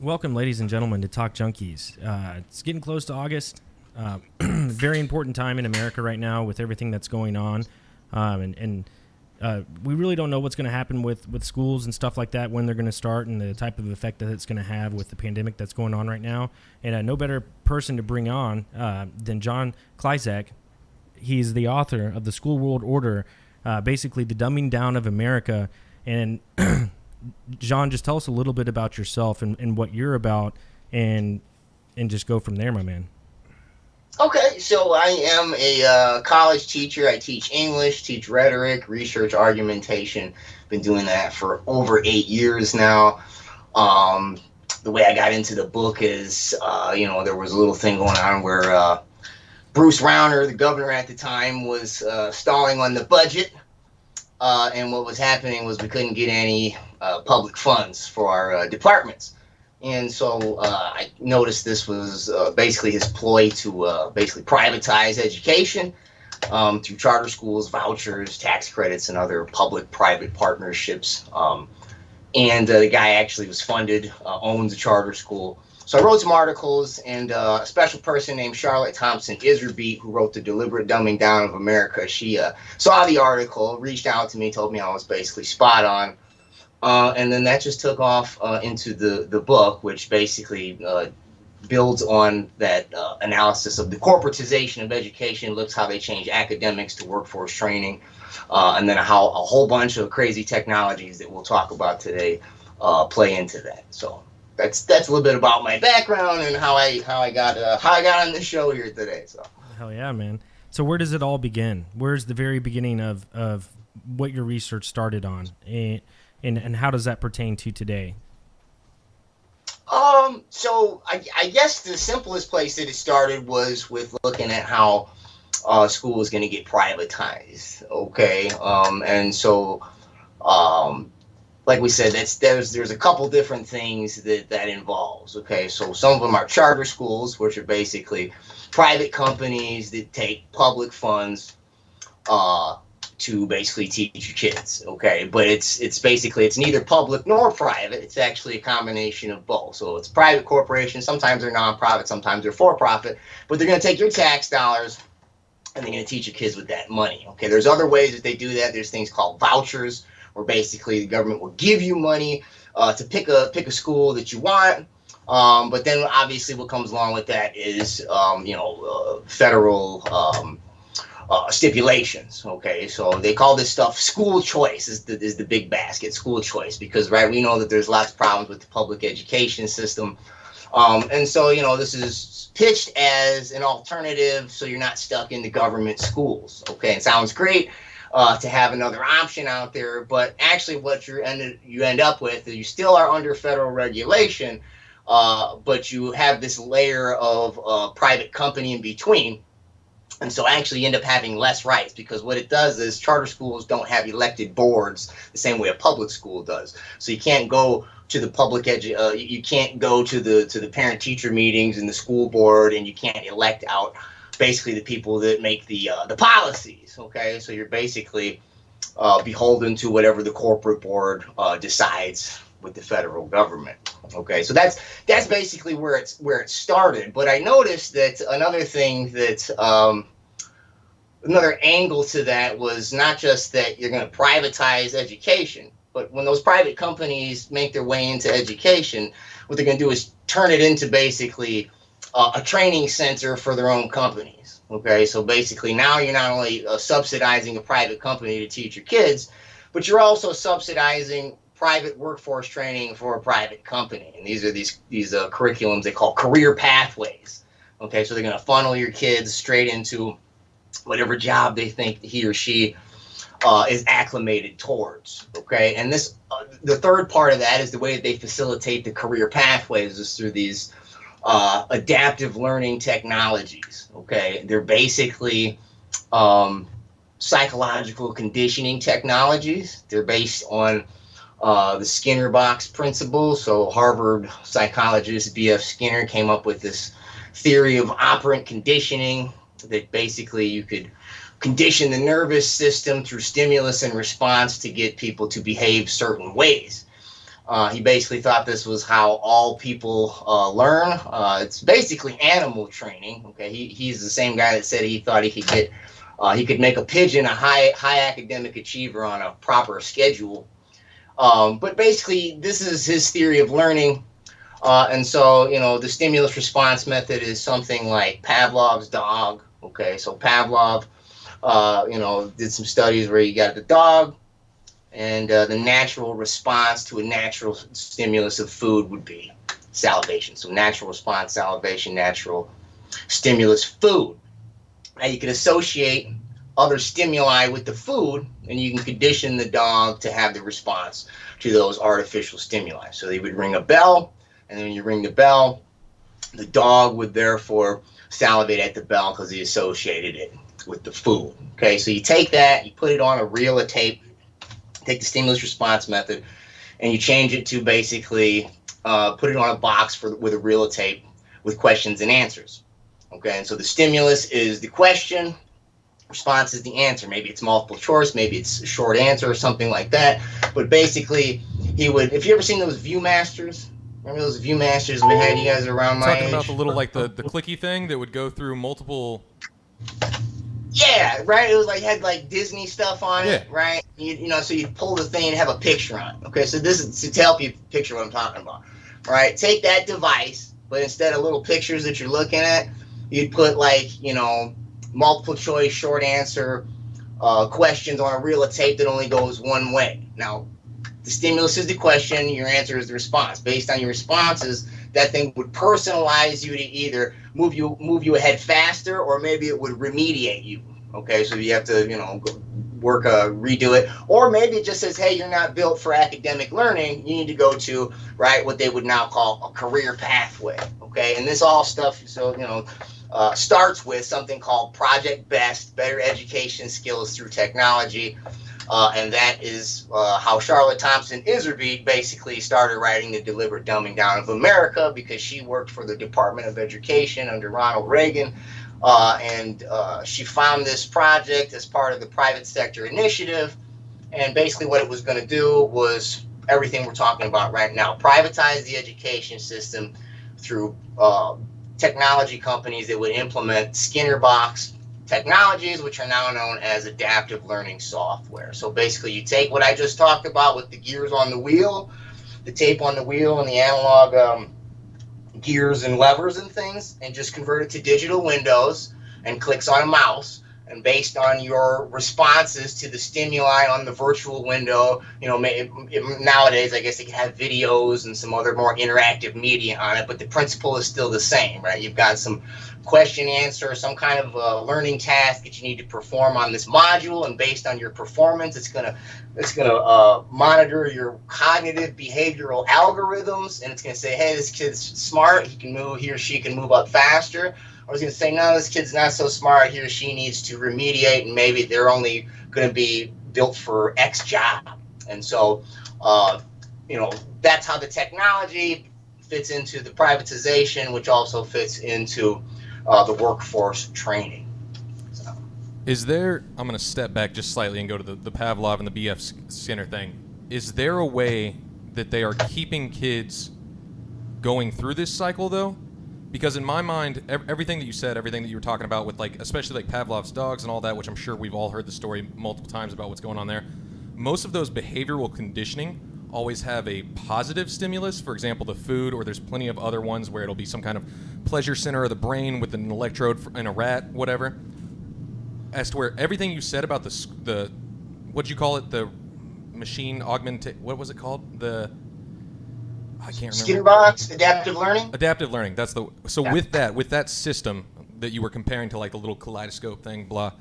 Welcome, ladies and gentlemen, to Talk Junkies. It's getting close to August. Very important time in America right now with everything that's going on. We really don't know what's going to happen with schools and stuff like that, when they're going to start, and the type of effect that it's going to have with the pandemic that's going on right now. And no better person to bring on than John Klyczek. He's the author of The School World Order, basically the dumbing down of America. And John, just tell us a little bit about yourself and what you're about, and just go from there, my man. Okay, so I am a college teacher. I teach English, teach rhetoric, research argumentation. Been doing that for over 8 years now. The way I got into the book is, there was a little thing going on where Bruce Rauner, the governor at the time, was stalling on the budget. And what was happening was we couldn't get any public funds for our departments. And so I noticed this was basically his ploy to basically privatize education through charter schools, vouchers, tax credits, and other public-private partnerships. And the guy actually was funded, owns a charter school. So I wrote some articles, and a special person named Charlotte Thompson Iserbeat, who wrote The Deliberate Dumbing Down of America, she saw the article, reached out to me, told me I was basically spot on. And then that just took off into the book, which basically builds on that analysis of the corporatization of education, looks how they change academics to workforce training, and then how a whole bunch of crazy technologies that we'll talk about today play into that. So that's a little bit about my background and how I got on the show here today. So hell yeah, man. So where does it all begin? Where's the very beginning of what your research started on, and how does that pertain to today? So I guess the simplest place that it started was with looking at how school was going to get privatized. Okay, and so like we said, there's a couple different things that involves. Okay, so some of them are charter schools, which are basically private companies that take public funds to basically teach your kids. Okay, but it's basically it's neither public nor private. It's actually a combination of both. So it's private corporations. Sometimes they're nonprofit, sometimes they're for profit, but they're going to take your tax dollars and they're going to teach your kids with that money. Okay, there's other ways that they do that. There's things called vouchers, where basically the government will give you money to pick a school that you want. But then obviously what comes along with that is federal stipulations. Okay, so they call this stuff school choice is the big basket, school choice, because right, we know that there's lots of problems with the public education system. And so, this is pitched as an alternative, so you're not stuck in the government schools. Okay, it sounds great to have another option out there, but actually what you end up with is you still are under federal regulation, but you have this layer of private company in between. And so actually you end up having less rights, because what it does is charter schools don't have elected boards the same way a public school does. So you can't go to the you can't go to the parent teacher meetings and the school board, and you can't elect out basically the people that make the policies. Okay, so you're basically beholden to whatever the corporate board decides with the federal government. Okay, so that's basically where it started. But I noticed that another thing that another angle to that was not just that you're going to privatize education, but when those private companies make their way into education, what they're going to do is turn it into basically a training center for their own companies. Okay, so basically now you're not only subsidizing a private company to teach your kids, but you're also subsidizing private workforce training for a private company. And these are these curriculums they call career pathways. Okay, so they're going to funnel your kids straight into whatever job they think he or she is acclimated towards. Okay, and this the third part of that is the way that they facilitate the career pathways is through these adaptive learning technologies. Okay, they're basically psychological conditioning technologies. They're based on the Skinner box principle. So Harvard psychologist B.F. Skinner came up with this theory of operant conditioning, that basically you could condition the nervous system through stimulus and response to get people to behave certain ways. He basically thought this was how all people learn. It's basically animal training. Okay, he's the same guy that said he thought he could make a pigeon a high academic achiever on a proper schedule. But basically, this is his theory of learning. And so, the stimulus response method is something like Pavlov's dog. Okay, so Pavlov, did some studies where you got the dog, and the natural response to a natural stimulus of food would be salivation. So natural response, salivation, natural stimulus, food. Now you can associate other stimuli with the food, and you can condition the dog to have the response to those artificial stimuli. So they would ring a bell, and then when you ring the bell, the dog would therefore salivate at the bell because he associated it with the food. Okay, so you take that, you put it on a reel of tape, take the stimulus response method, and you change it to basically put it on a box with a reel of tape with questions and answers. Okay, and so the stimulus is the question, response is the answer. Maybe it's multiple choice, maybe it's a short answer or something like that. But basically, if you ever seen those Viewmasters, remember those Viewmasters we had? You guys are around my age. Talking about the little, like the clicky thing that would go through multiple. Yeah, right. It was had Disney stuff on it, right? So you'd pull the thing and have a picture on it. Okay, so this is to help you picture what I'm talking about. All right, take that device, but instead of little pictures that you're looking at, you'd put multiple choice, short answer questions on a reel of tape that only goes one way. Now, the stimulus is the question, your answer is the response. Based on your responses, that thing would personalize you to either move you ahead faster, or maybe it would remediate you. Okay, so you have to redo it, or maybe it just says, hey, you're not built for academic learning. You need to go to what they would now call a career pathway. Okay, and this all stuff starts with something called Project BEST, Better Education Skills Through Technology. And that is how Charlotte Thompson Iserbyt basically started writing The Deliberate Dumbing Down of America, because she worked for the Department of Education under Ronald Reagan. And she found this project as part of the private sector initiative. And basically what it was going to do was everything we're talking about right now: privatize the education system through technology companies that would implement Skinner box technologies, which are now known as adaptive learning software. So basically you take what I just talked about with the gears on the wheel, the tape on the wheel, and the analog gears and levers and things, and just convert it to digital windows and clicks on a mouse. And based on your responses to the stimuli on the virtual window, nowadays I guess they can have videos and some other more interactive media on it, but the principle is still the same, right? You've got some question answer, some kind of learning task that you need to perform on this module, and based on your performance, it's gonna monitor your cognitive behavioral algorithms, and it's gonna say, hey, this kid's smart, he or she can move up faster. Or it's going to say, no, this kid's not so smart, he or she needs to remediate, and maybe they're only going to be built for X job. And so, that's how the technology fits into the privatization, which also fits into the workforce training. So. Is there, I'm going to step back just slightly and go to the Pavlov and the B.F. Skinner thing. Is there a way that they are keeping kids going through this cycle, though? Because in my mind, everything that you said, everything that you were talking about with especially Pavlov's dogs and all that, which I'm sure we've all heard the story multiple times about what's going on there, most of those behavioral conditioning always have a positive stimulus. For example, the food, or there's plenty of other ones where it'll be some kind of pleasure center of the brain with an electrode in a rat, whatever. As to where everything you said about the what'd you call it? The machine what was it called? I can't remember. Skinner box, adaptive learning. Adaptive learning. That's yeah. With that system that you were comparing to the little kaleidoscope thing, blah.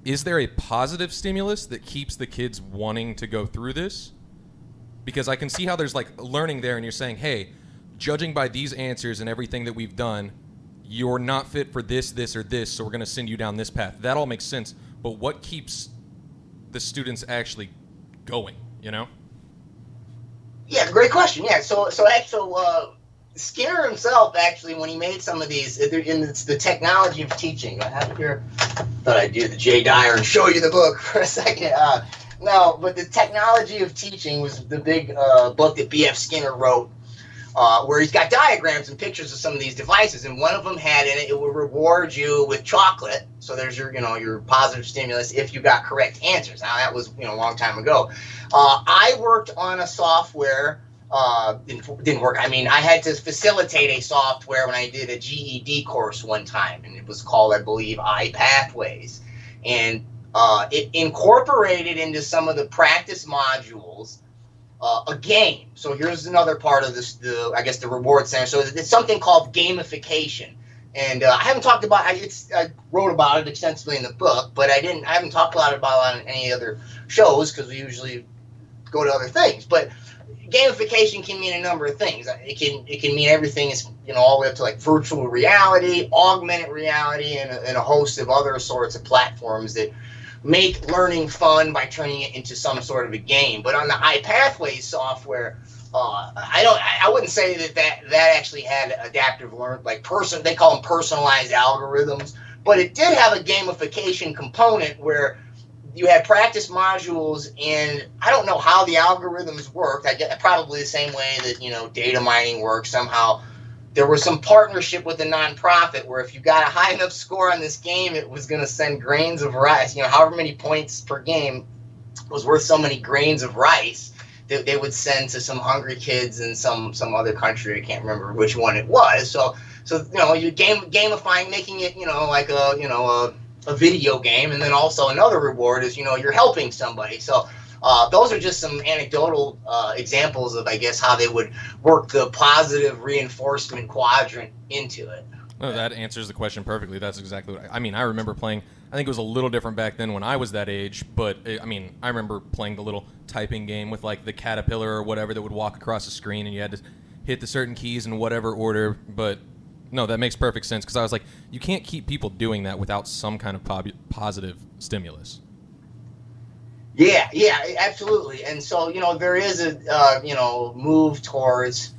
Is there a positive stimulus that keeps the kids wanting to go through this? Because I can see how there's learning there, and you're saying, hey, judging by these answers and everything that we've done, you're not fit for this, or this, so we're going to send you down this path. That all makes sense. But what keeps the students actually going? Yeah, great question. Yeah, so Skinner himself, actually, when he made some of these, it's the technology of teaching. I have it here. Thought I'd do the J. Dyer and show you the book for a second. No, but the technology of teaching was the big book that B.F. Skinner wrote, where he's got diagrams and pictures of some of these devices, and one of them had in it, it would reward you with chocolate. So there's your positive stimulus if you got correct answers. Now that was a long time ago. I worked on a software. Didn't work. I mean, I had to facilitate a software when I did a GED course one time, and it was called, I believe, iPathways, and it incorporated into some of the practice modules a game. So here's another part of this, I guess the reward center. So it's something called gamification, and I haven't talked about. I wrote about it extensively in the book, but I haven't talked about it on any other shows because we usually go to other things. But gamification can mean a number of things. It can mean everything is all the way up to like virtual reality, augmented reality, and a host of other sorts of platforms that make learning fun by turning it into some sort of a game. But on the iPathways software, I wouldn't say that actually had adaptive learn, like they call them personalized algorithms, but it did have a gamification component where you had practice modules, and I don't know how the algorithms worked. I get probably the same way that data mining works. Somehow there was some partnership with a nonprofit where if you got a high enough score on this game, it was going to send grains of rice. However many points per game was worth so many grains of rice that they would send to some hungry kids in some other country. I can't remember which one it was. So you gamifying, making it like a video game, and then also another reward is you're helping somebody. So those are just some anecdotal examples of, I guess, how they would work the positive reinforcement quadrant into it. No, that answers the question perfectly. That's exactly what I mean. I remember playing. I think it was a little different back then when I was that age, but I remember playing the little typing game with like the caterpillar or whatever that would walk across the screen, and you had to hit the certain keys in whatever order. But no, that makes perfect sense, because I was like, you can't keep people doing that without some kind of positive stimulus. Yeah, absolutely. And so, there is a, move towards,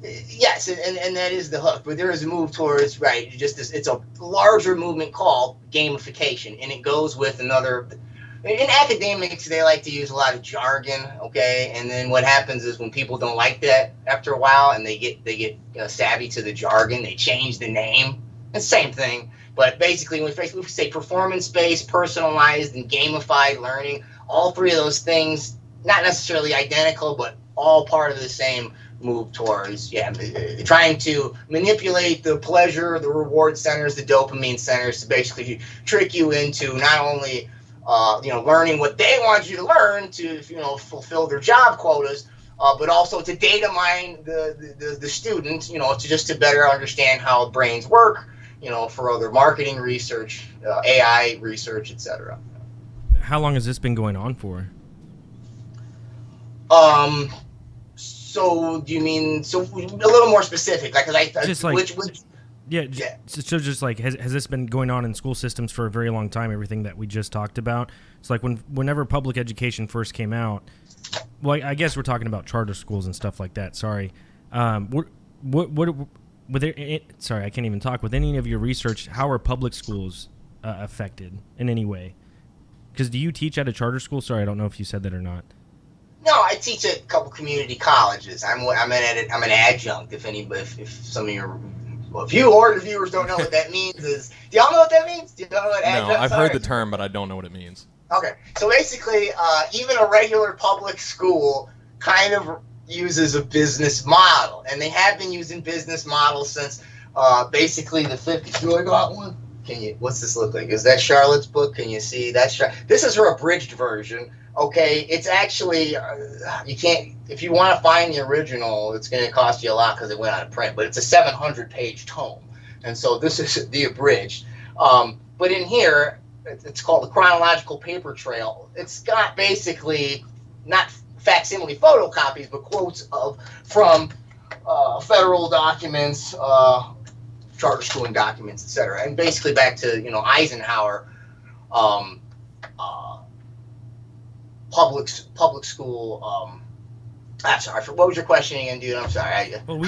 yes, and that is the hook, but there is a move towards, right, just this, it's a larger movement called gamification, and it goes with another. In academics, they like to use a lot of jargon, okay? And then what happens is when people don't like that after a while and they get savvy to the jargon, they change the name. It's the same thing. But basically, when we say performance-based, personalized, and gamified learning, all three of those things, not necessarily identical, but all part of the same move towards, trying to manipulate the pleasure, the reward centers, the dopamine centers to basically trick you into not only learning what they want you to learn to, fulfill their job quotas, but also to data mine the student, to better understand how brains work, for other marketing research, AI research, etc. How long has this been going on for? So do you mean a little more specific? Like, So just like, has this been going on in school systems for a very long time, everything that we just talked about? It's like whenever public education first came out, well, I guess we're talking about charter schools and stuff like that. Sorry. Sorry, I can't even talk. With any of your research, how are public schools affected in any way? Because do you teach at a charter school? Sorry, I don't know if you said that or not. No, I teach at a couple community colleges. I'm an adjunct. If some of your if you or the viewers don't know what that means, do y'all know what that means? Do you know what adjunct? No, I've heard the term, but I don't know what it means. Okay, so basically, even a regular public school kind of uses a business model, and they have been using business models since basically the 50s. You got one? What's this look like? Is that Charlotte's book? Can you see? This is her abridged version. Okay, it's actually, you can't, if you want to find the original, it's going to cost you a lot because it went out of print, but it's a 700-page tome. And so this is the abridged. But in here, it's called the Chronological Paper Trail. It's got basically not facsimile photocopies, but quotes from federal documents, charter schooling documents, etc. And basically back to, Eisenhower, public school I'm sorry. What was your question again, dude? I'm sorry. Well,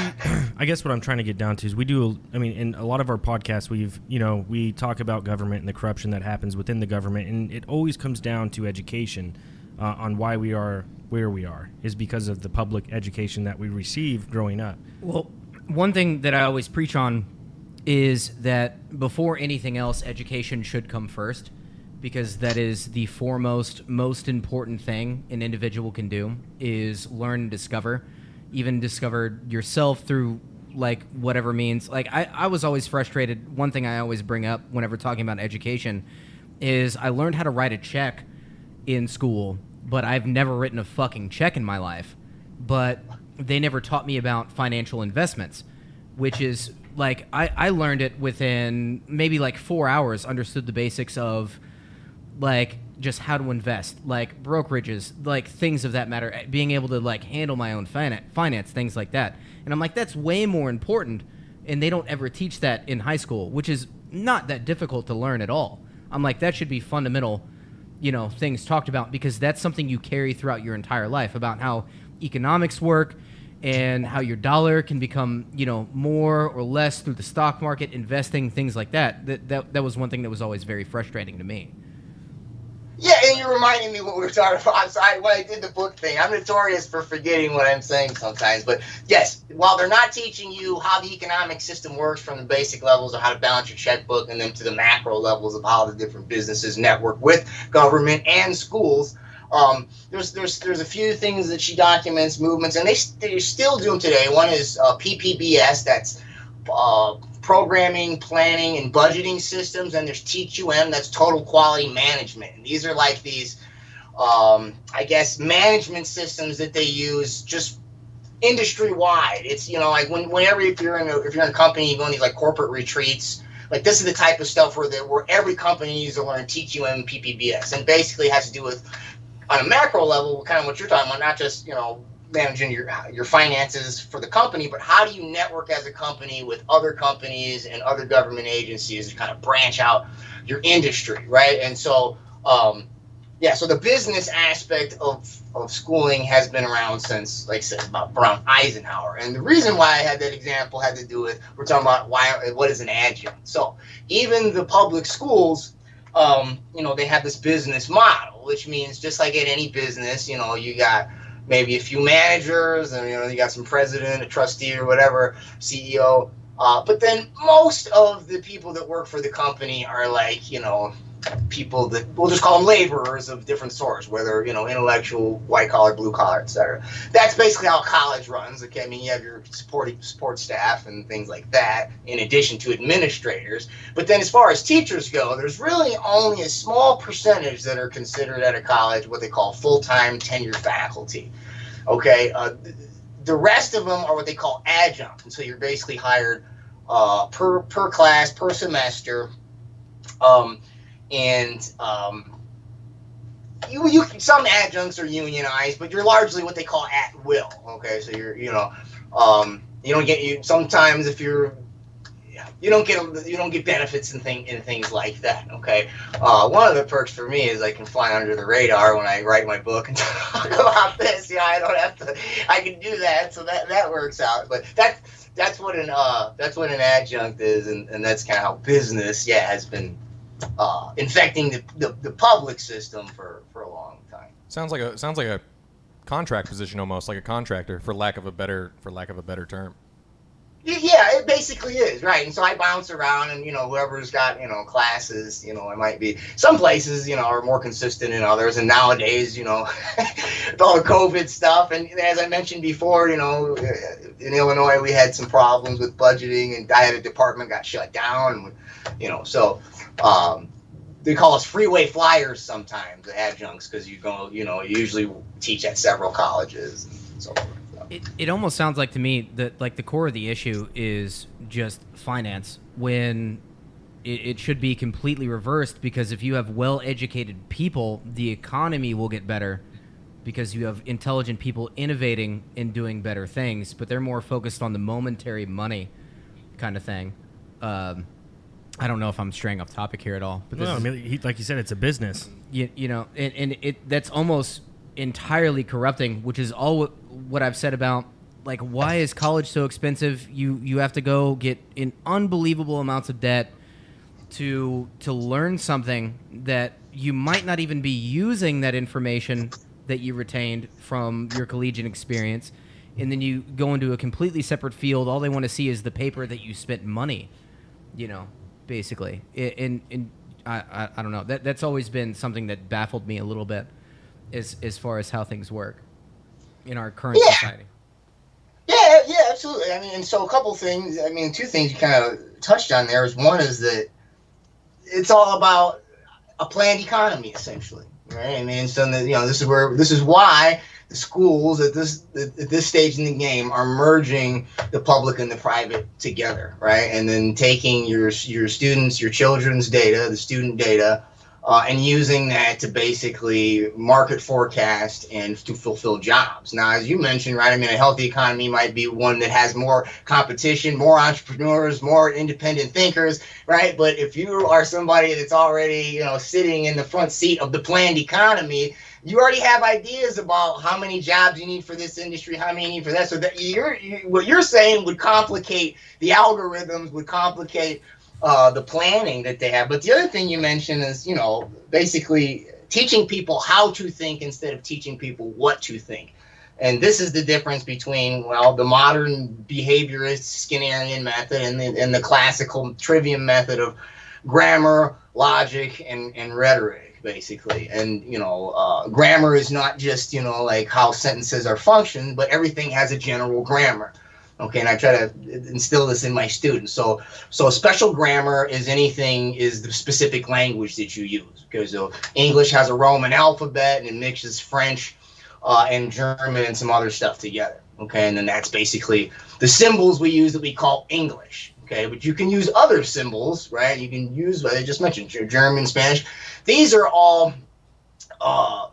I guess what I'm trying to get down to is we do. I mean, in a lot of our podcasts, we talk about government and the corruption that happens within the government, and it always comes down to education on why we are where we are is because of the public education that we receive growing up. Well, one thing that I always preach on is that before anything else, education should come first, because that is the foremost, most important thing an individual can do is learn and discover, even discover yourself through like whatever means. Like I was always frustrated. One thing I always bring up whenever talking about education is I learned how to write a check in school, but I've never written a fucking check in my life. But they never taught me about financial investments, which is like I learned it within maybe like 4 hours, understood the basics of like just how to invest, like brokerages, like things of that matter, being able to like handle my own finance, things like that. And I'm like, that's way more important. And they don't ever teach that in high school, which is not that difficult to learn at all. I'm like, that should be fundamental, things talked about, because that's something you carry throughout your entire life, about how economics work and how your dollar can become, more or less through the stock market, investing, things like that. That was one thing that was always very frustrating to me. Yeah, and you're reminding me what we were talking about. So when I did the book thing, I'm notorious for forgetting what I'm saying sometimes. But yes, while they're not teaching you how the economic system works from the basic levels of how to balance your checkbook and then to the macro levels of how the different businesses network with government and schools, there's a few things that she documents, movements, and they still do them today. One is PPBS, that's programming, planning, and budgeting systems, and there's TQM, that's total quality management. And these are like these, management systems that they use just industry wide. It's like whenever if you're in a company, you go on these like corporate retreats. Like this is the type of stuff where every company needs to learn TQM and PPBS, and basically has to do with on a macro level, kind of what you're talking about, not just managing your finances for the company, but how do you network as a company with other companies and other government agencies to kind of branch out your industry, right? And so, so the business aspect of schooling has been around since, like I said, about around Eisenhower. And the reason why I had that example had to do with, we're talking about what is an adjunct. So even the public schools, they have this business model, which means just like at any business, you got maybe a few managers, and you got some president, a trustee, or whatever, CEO. But then most of the people that work for the company are like, people that we'll just call them laborers of different sorts, whether intellectual, white collar, blue collar, etc. That's basically how college runs. Okay, I mean you have your support staff and things like that, in addition to administrators. But then as far as teachers go, there's really only a small percentage that are considered at a college what they call full-time tenured faculty. Okay, the rest of them are what they call adjunct, and so you're basically hired per class, per semester. You some adjuncts are unionized, but you're largely what they call at will. Okay, so you're you don't get sometimes if you're you don't get benefits and things like that. Okay, one of the perks for me is I can fly under the radar when I write my book and talk about this. I don't have to. I can do that, so that works out. But that's what an adjunct is, and that's kind of how business has been infecting the public system for a long time. Sounds like a contract position, almost like a contractor, for lack of a better term. Yeah, it basically is, right. And so I bounce around, and whoever's got classes, it might be some places are more consistent than others. And nowadays, with all the COVID stuff, and as I mentioned before, in Illinois we had some problems with budgeting, and I had a department got shut down, so they call us freeway flyers sometimes, the adjuncts, because you usually teach at several colleges and so forth. It almost sounds like to me that like the core of the issue is just finance, when it should be completely reversed, because if you have well-educated people, the economy will get better because you have intelligent people innovating and doing better things, but they're more focused on the momentary money kind of thing. I don't know if I'm straying off topic here at all. But like you said, it's a business. And that's almost entirely corrupting, which is all what I've said about like why is college so expensive? You have to go get in unbelievable amounts of debt to learn something that you might not even be using that information that you retained from your collegiate experience, and then you go into a completely separate field. All they want to see is the paper that you spent money, basically. I don't know. That's always been something that baffled me a little bit as far as how things work in our current society. Yeah, absolutely. I mean, and so a couple things. I mean, two things you kind of touched on there is one is that it's all about a planned economy, essentially, right? I mean, so this is why the schools at this stage in the game are merging the public and the private together, right? And then taking your students, your children's data, the student data, and using that to basically market forecast and to fulfill jobs. Now, as you mentioned, right, I mean, a healthy economy might be one that has more competition, more entrepreneurs, more independent thinkers, right? But if you are somebody that's already, sitting in the front seat of the planned economy, you already have ideas about how many jobs you need for this industry, how many you need for that. So that what you're saying would complicate the algorithms, would complicate the planning that they have. But the other thing you mentioned is, basically teaching people how to think instead of teaching people what to think. And this is the difference between, the modern behaviorist Skinnerian method and the classical trivium method of grammar, logic, and rhetoric, basically. And, grammar is not just, like how sentences are functioned, but everything has a general grammar. Okay, and I try to instill this in my students. So special grammar is the specific language that you use. Okay, so English has a Roman alphabet and it mixes French and German and some other stuff together. Okay, and then that's basically the symbols we use that we call English. Okay, but you can use other symbols, right? You can use what I just mentioned, German, Spanish. These are all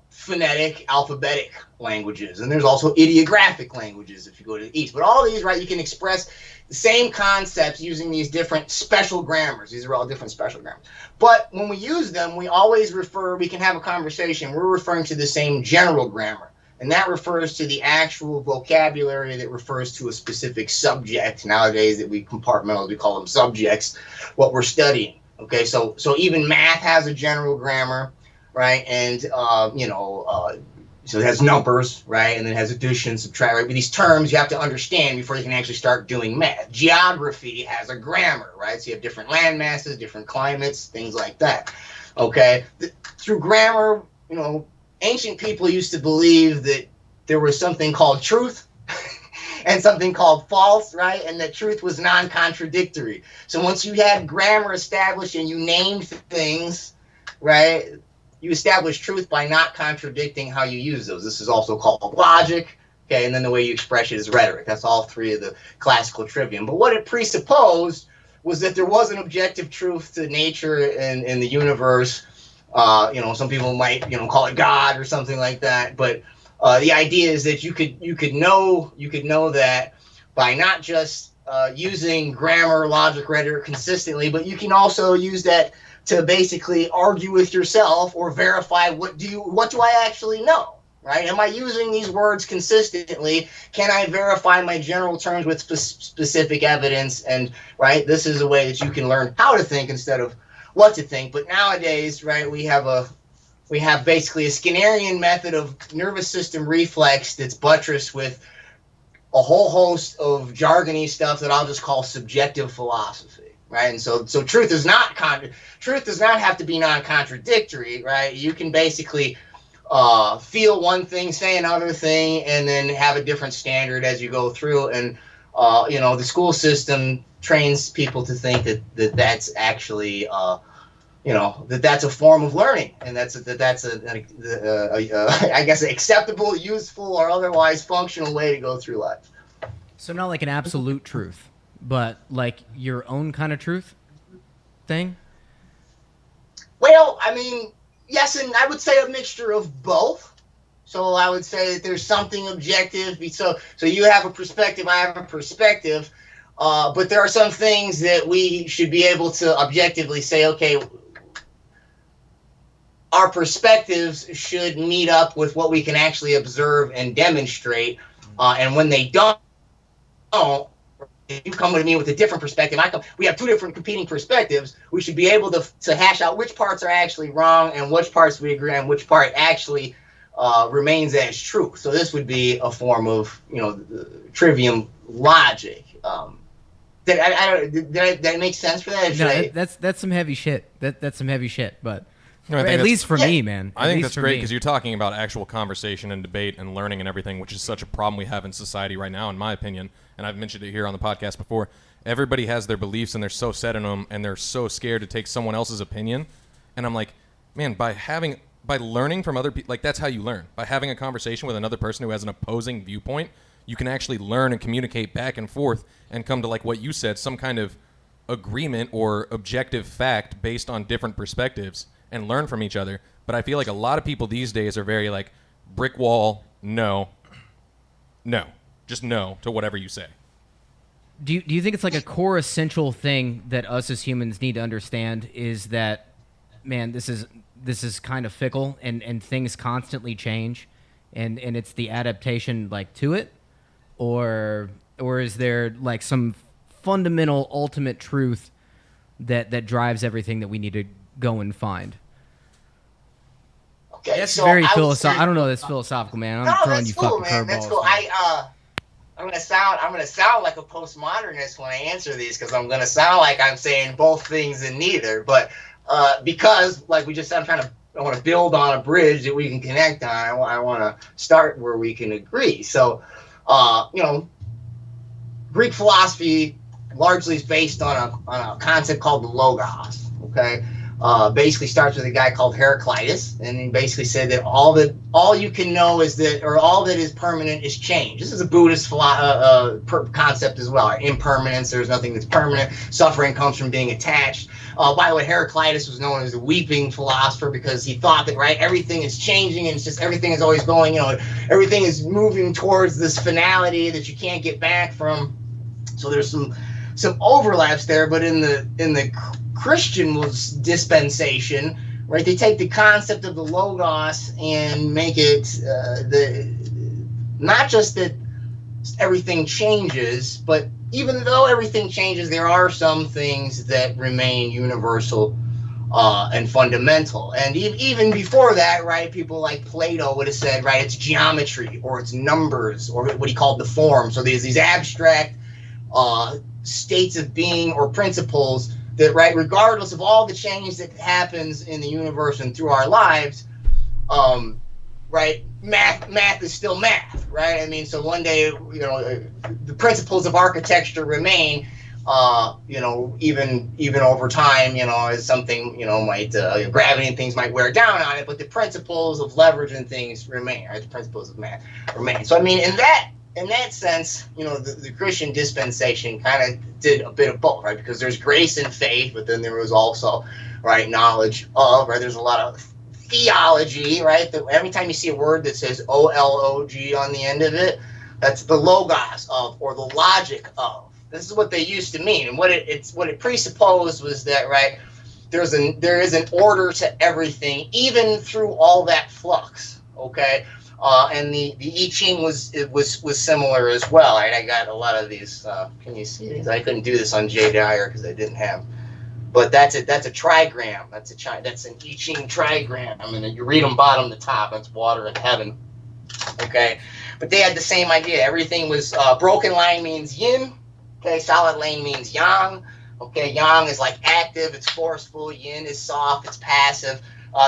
phonetic, alphabetic languages, and there's also ideographic languages if you go to the east. But all these, right, you can express the same concepts using these different special grammars. These are all different special grammars. But when we use them, we can have a conversation. We're referring to the same general grammar, and that refers to the actual vocabulary that refers to a specific subject. Nowadays that we compartmentalize, we call them subjects, what we're studying. Okay, so even math has a general grammar, right? And so it has numbers, right? And then it has addition, subtract, right? But these terms you have to understand before you can actually start doing math. Geography has a grammar, right? So you have different land masses, different climates, things like that. Okay? Through grammar, ancient people used to believe that there was something called truth and something called false, right? And that truth was non-contradictory. So once you had grammar established and you named things, right, you establish truth by not contradicting how you use those. This is also called logic, okay, and then the way you express it is rhetoric. That's all three of the classical trivium. But what it presupposed was that there was an objective truth to nature and the universe. Some people might, call it God or something like that. But the idea is that you could know that by not just using grammar, logic, rhetoric consistently, but you can also use that to basically argue with yourself or verify what do I actually know, right? Am I using these words consistently? Can I verify my general terms with specific evidence? And right, this is a way that you can learn how to think instead of what to think. But nowadays, right, we have basically a Skinnerian method of nervous system reflex that's buttressed with a whole host of jargony stuff that I'll just call subjective philosophy. Right, and so truth does not have to be non-contradictory, right? You can basically feel one thing, say another thing, and then have a different standard as you go through. And the school system trains people to think that's actually that's a form of learning, and that's I guess an acceptable, useful, or otherwise functional way to go through life. So not like an absolute truth, but like your own kind of truth thing? Well, I mean, yes, and I would say a mixture of both. So I would say that there's something objective. So you have a perspective, I have a perspective, but there are some things that we should be able to objectively say, okay, our perspectives should meet up with what we can actually observe and demonstrate. And when they don't, if you come with me with a different perspective, we have two different competing perspectives. We should be able to hash out which parts are actually wrong and which parts we agree on, which part actually remains as true. So this would be a form of, trivium logic. Did that make sense for that? No, that's some heavy shit. That's some heavy shit, but No, at least for me, man. I think that's great because you're talking about actual conversation and debate and learning and everything, which is such a problem we have in society right now, in my opinion. And I've mentioned it here on the podcast before. Everybody has their beliefs and they're so set in them and they're so scared to take someone else's opinion. And I'm like, man, by learning from other people, like that's how you learn. By having a conversation with another person who has an opposing viewpoint, you can actually learn and communicate back and forth and come to, like what you said, some kind of agreement or objective fact based on different perspectives and learn from each other. But I feel like a lot of people these days are very like brick wall, no, just no to whatever you say. Do you think it's like a core essential thing that us as humans need to understand is that, man, this is kind of fickle and things constantly change and it's the adaptation like to it? Or is there like some fundamental ultimate truth that drives everything that we need to go and find? Okay, that's so very philosophical. I don't know. That's philosophical, man. I'm throwing you fucking curveballs. That's cool. I'm gonna sound like a postmodernist when I answer these because I'm gonna sound like I'm saying both things and neither. But because like I want to build on a bridge that we can connect on. I want to start where we can agree. So, Greek philosophy largely is based on a concept called the logos. Okay. Basically starts with a guy called Heraclitus, and he basically said that all you can know is that, or all that is permanent is change. This is a Buddhist concept as well. Impermanence, there's nothing that's permanent. Suffering comes from being attached. By the way, Heraclitus was known as a weeping philosopher because he thought that, right, everything is changing and it's just everything is always going, everything is moving towards this finality that you can't get back from. So there's some overlaps there, but in the Christian dispensation, right? They take the concept of the logos and make it not just that everything changes, but even though everything changes, there are some things that remain universal and fundamental. And even before that, right? People like Plato would have said, right? It's geometry or it's numbers or what he called the form. So there's these abstract states of being or principles that, right, regardless of all the change that happens in the universe and through our lives, right, math is still math, right? I mean, so one day, the principles of architecture remain, even over time, as something, might, gravity and things might wear down on it, but the principles of leverage and things remain, right? The principles of math remain. So, I mean, in that sense, the Christian dispensation kind of did a bit of both, right? Because there's grace and faith, but then there was also, right, knowledge of, right? There's a lot of theology, right? Every time you see a word that says O-L-O-G on the end of it, that's the logos of, or the logic of. This is what they used to mean. And what it presupposed was that, right, there is an order to everything, even through all that flux, okay? And the I Ching was similar as well. Right? I got a lot of these. Can you see these? I couldn't do this on J Dyer because I didn't have. But that's a trigram. That's an I Ching trigram. I mean, you read them bottom to top. That's water and heaven. Okay, but they had the same idea. Everything was broken line means yin. Okay, solid line means yang. Okay, yang is like active. It's forceful. Yin is soft. It's passive.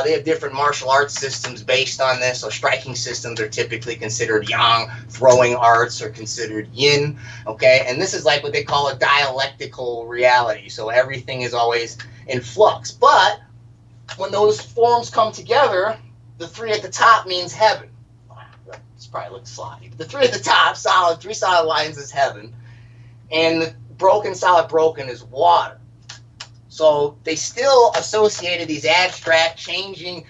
They have different martial arts systems based on this. So striking systems are typically considered yang. Throwing arts are considered yin. Okay, and this is like what they call a dialectical reality. So everything is always in flux. But when those forms come together, the three at the top means heaven. This probably looks sloppy. But the three at the top, three solid lines is heaven. And the solid broken is water. So they still associated these abstract, changing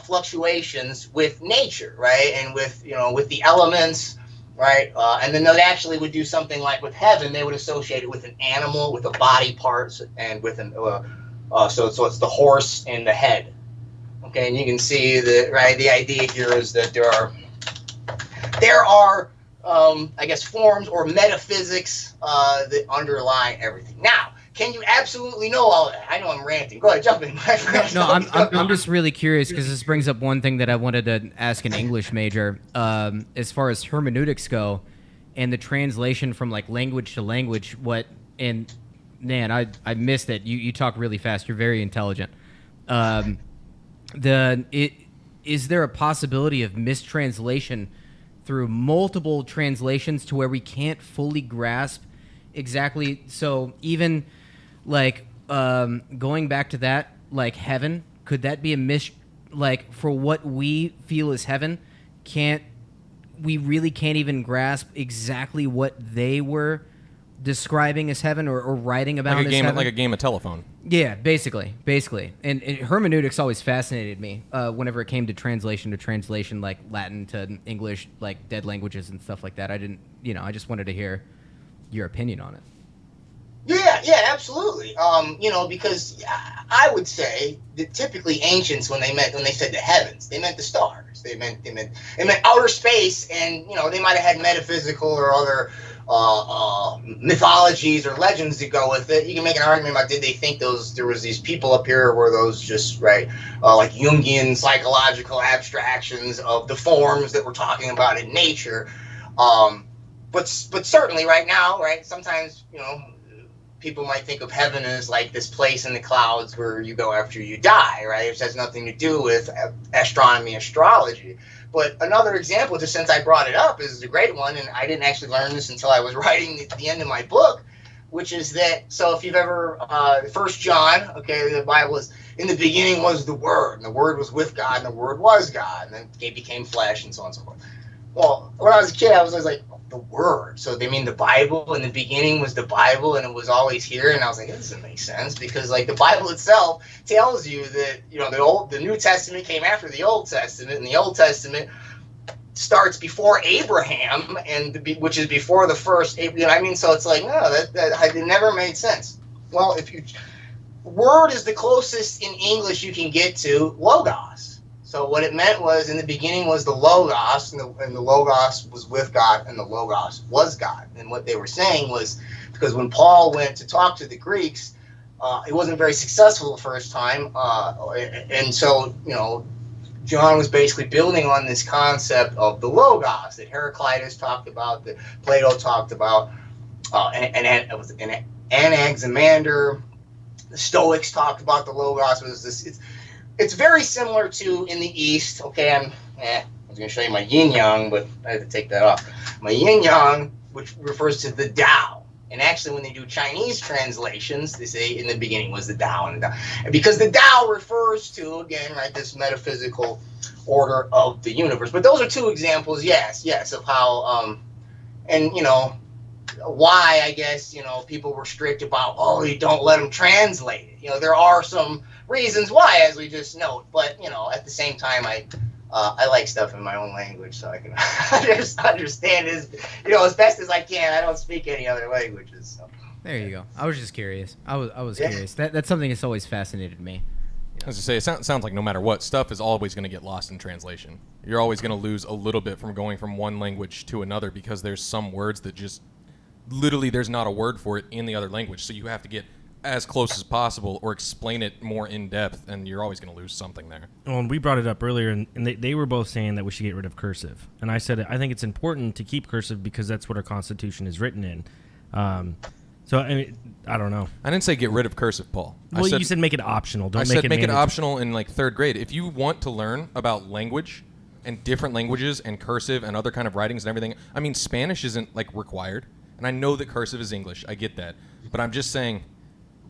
fluctuations with nature, right? And with the elements, right? And then they actually would do something like with heaven, they would associate it with an animal, with a body parts, and with an so it's the horse and the head. Okay, and you can see that, right? The idea here is that there are I guess, forms or metaphysics that underlie everything. Now, can you absolutely know all of that? I know I'm ranting. Go ahead, jump in. No, I'm just really curious because this brings up one thing that I wanted to ask an English major. As far as hermeneutics go, and the translation from like language to language, man, I missed it. You talk really fast. You're very intelligent. Is there a possibility of mistranslation through multiple translations to where we can't fully grasp exactly? So even like going back to that, like heaven, could that be like for what we feel is heaven? We really can't even grasp exactly what they were describing as heaven or writing about as heaven? Like a game of telephone. Yeah, basically. And hermeneutics always fascinated me whenever it came to translation, like Latin to English, like dead languages and stuff like that. I just wanted to hear your opinion on it. Yeah, absolutely. Because I would say that typically ancients, when they said the heavens, they meant the stars. They meant outer space, and they might have had metaphysical or other mythologies or legends to go with it. You can make an argument about, did they think there was these people up here, or were those just like Jungian psychological abstractions of the forms that we're talking about in nature? But certainly right now, right, sometimes people might think of heaven as like this place in the clouds where you go after you die, right? Which has nothing to do with astronomy, astrology. But another example, just since I brought it up, is a great one, and I didn't actually learn this until I was writing the end of my book, which is that, so if you've ever, 1 John, okay, the Bible is, in the beginning was the Word, and the Word was with God, and the Word was God, and then it became flesh, and so on and so forth. Well, when I was a kid, I was always like, the Word. So they mean the Bible, in the beginning was the Bible, and it was always here. And I was like, this doesn't make sense, because like the Bible itself tells you that the New Testament came after the Old Testament, and the Old Testament starts before Abraham, which is before the first. So it's like, no, that it never made sense. Well, Word is the closest in English you can get to Logos. So what it meant was, in the beginning was the Logos, and the Logos was with God, and the Logos was God. And what they were saying was, because when Paul went to talk to the Greeks, it wasn't very successful the first time, and so John was basically building on this concept of the Logos that Heraclitus talked about, that Plato talked about, and Anaximander, the Stoics talked about the Logos. It's very similar to in the East. Okay, I was going to show you my yin yang, but I had to take that off. My yin yang, which refers to the Tao. And actually, when they do Chinese translations, they say in the beginning was the Tao. And because the Tao refers to, again, right, this metaphysical order of the universe. But those are two examples, yes, of how, why, I guess, people were strict about, you don't let them translate it. There are some reasons why, as we just note, but at the same time, I like stuff in my own language, so I can understand it as best as I can. I don't speak any other languages. So. There you go. I was just curious. I was curious. That's something that's always fascinated me. As I say, it sounds like no matter what, stuff is always going to get lost in translation. You're always going to lose a little bit from going from one language to another, because there's some words that just literally there's not a word for it in the other language, so you have to get as close as possible or explain it more in depth, and you're always going to lose something there. Well, and we brought it up earlier, and they were both saying that we should get rid of cursive. And I said, I think it's important to keep cursive because that's what our Constitution is written in. So, I don't know. I didn't say get rid of cursive, Paul. Well, you said make it optional. I said make it optional in like 3rd grade. If you want to learn about language and different languages and cursive and other kind of writings and everything, Spanish isn't like required. And I know that cursive is English. I get that. But I'm just saying,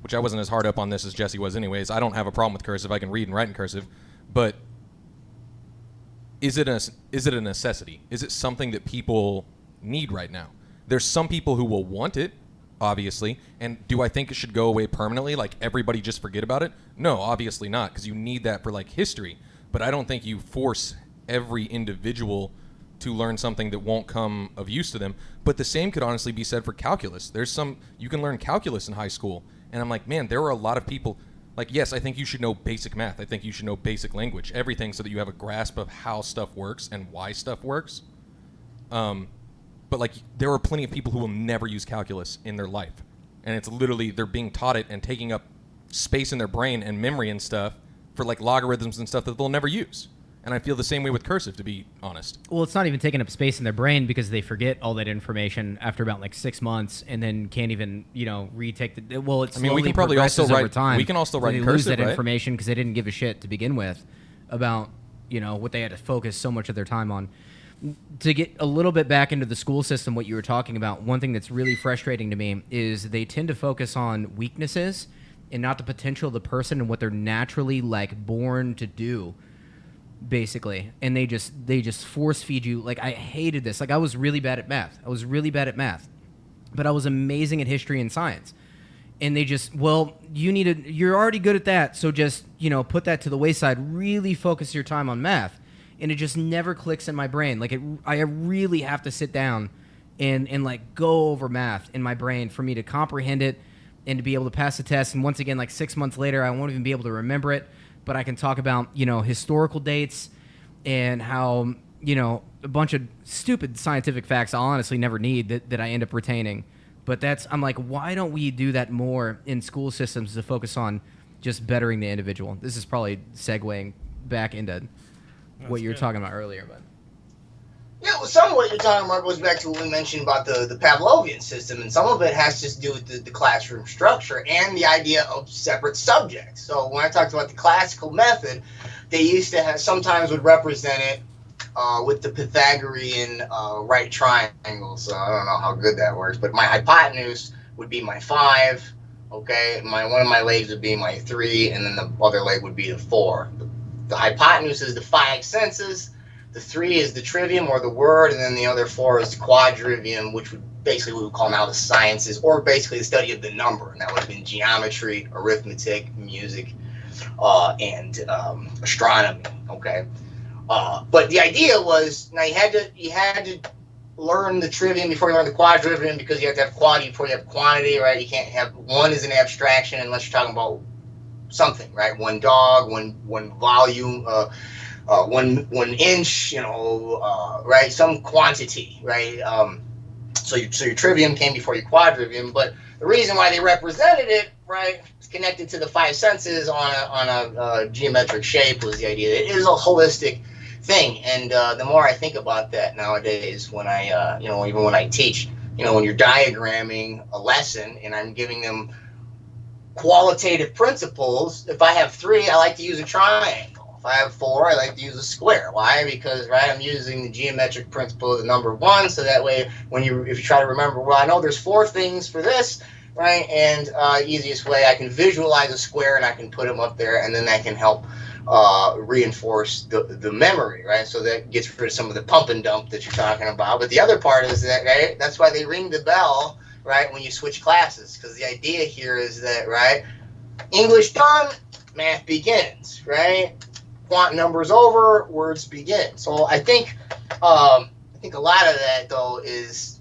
which I wasn't as hard up on this as Jesse was anyways. I don't have a problem with cursive. I can read and write in cursive. But is it a necessity? Is it something that people need right now? There's some people who will want it, obviously. And do I think it should go away permanently? Like everybody just forget about it? No, obviously not, because you need that for like history. But I don't think you force every individual to learn something that won't come of use to them. But the same could honestly be said for calculus. You can learn calculus in high school. And I'm like, man, there are a lot of people, like, yes, I think you should know basic math. I think you should know basic language, everything, so that you have a grasp of how stuff works and why stuff works. but like there are plenty of people who will never use calculus in their life, and it's literally they're being taught it and taking up space in their brain and memory and stuff for like logarithms and stuff that they'll never use. And I feel the same way with cursive, to be honest. Well, it's not even taking up space in their brain because they forget all that information after about like 6 months, and then can't even retake the. Well, it's. I mean, we can probably also write. Over time, we can also write they in lose cursive, that right? information because they didn't give a shit to begin with about what they had to focus so much of their time on. To get a little bit back into the school system, what you were talking about, one thing that's really frustrating to me is they tend to focus on weaknesses and not the potential of the person and what they're naturally like born to do. Basically, and they just force feed you. Like, I hated this. Like, I was really bad at math, but I was amazing at history and science. And they just, well, you're already good at that, so just put that to the wayside. Really focus your time on math, and it just never clicks in my brain. Like, I really have to sit down and like go over math in my brain for me to comprehend it and to be able to pass the test. And once again, like 6 months later, I won't even be able to remember it. But I can talk about, historical dates and how, a bunch of stupid scientific facts I'll honestly never need that I end up retaining. But I'm like, why don't we do that more in school systems to focus on just bettering the individual? This is probably segueing back into what you were talking about earlier. But yeah, well, some of what you're talking about goes back to what we mentioned about the Pavlovian system, and some of it has to do with the classroom structure and the idea of separate subjects. So when I talked about the classical method, they used to have, sometimes would represent it with the Pythagorean right triangle. So I don't know how good that works, but my hypotenuse would be my 5, okay? One of my legs would be my 3, and then the other leg would be the 4. The hypotenuse is the 5 senses. The 3 is the trivium or the word, and then the other 4 is the quadrivium, which would basically what we call now the sciences, or basically the study of the number. And that would have been geometry, arithmetic, music, and astronomy. Okay, but the idea was now you had to learn the trivium before you learn the quadrivium, because you have to have quantity before you have quantity, right? You can't have one as an abstraction unless you're talking about something, right? One dog, one volume. 1 inch, right? Some quantity, right? So your trivium came before your quadrivium, but the reason why they represented it, right, is connected to the 5 senses on a geometric shape was the idea that it is a holistic thing. And the more I think about that nowadays, when I, even when I teach, when you're diagramming a lesson and I'm giving them qualitative principles, if I have 3, I like to use a triangle. If I have 4, I like to use a square. Why? Because, right, I'm using the geometric principle of the number 1, so that way if you try to remember, well, I know there's 4 things for this, right, and easiest way, I can visualize a square and I can put them up there, and then that can help reinforce the memory, right? So that gets rid of some of the pump and dump that you're talking about. But the other part is that, right, that's why they ring the bell, right, when you switch classes, because the idea here is that, right, English done, math begins, right? Quant numbers over, words begin. So I think a lot of that though is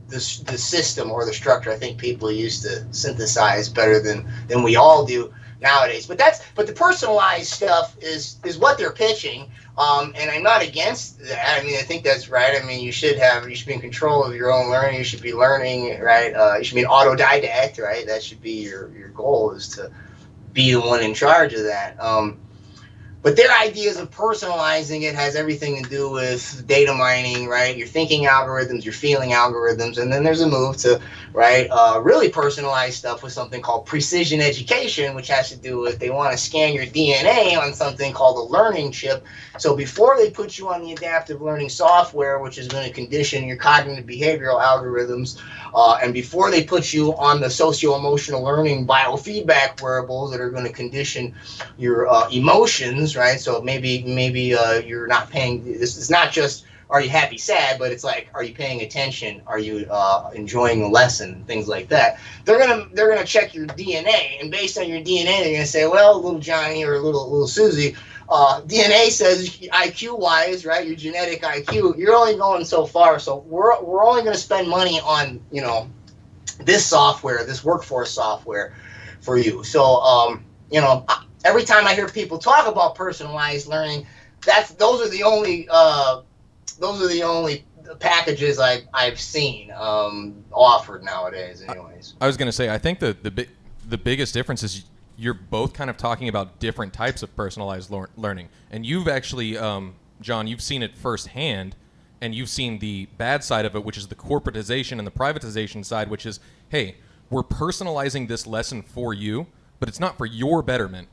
the system or the structure. I think people used to synthesize better than we all do nowadays. But the personalized stuff is what they're pitching. And I'm not against that. I mean, I think that's right. I mean, you should be in control of your own learning. You should be learning, right? You should be an autodidact, right? That should be your goal, is to be the one in charge of that. But their ideas of personalizing it has everything to do with data mining, right? Your thinking algorithms, your feeling algorithms, and then there's a move to, right, really personalize stuff with something called precision education, which has to do with they want to scan your DNA on something called a learning chip. So before they put you on the adaptive learning software, which is going to condition your cognitive behavioral algorithms, and before they put you on the socio-emotional learning biofeedback wearables that are going to condition your emotions, right? So maybe you're not paying. This is not just are you happy, sad, but it's like, are you paying attention? Are you enjoying the lesson? Things like that. They're gonna check your DNA, and based on your DNA, they're gonna say, well, little Johnny or little Susie, DNA says IQ wise, right? Your genetic IQ, you're only going so far. So we're only going to spend money on this software, this workforce software for you. So every time I hear people talk about personalized learning, those are the only packages I've seen offered nowadays. Anyways, I was going to say, I think the biggest difference is you're both kind of talking about different types of personalized learning, and you've actually, John, you've seen it firsthand, and you've seen the bad side of it, which is the corporatization and the privatization side, which is, hey, we're personalizing this lesson for you, but it's not for your betterment.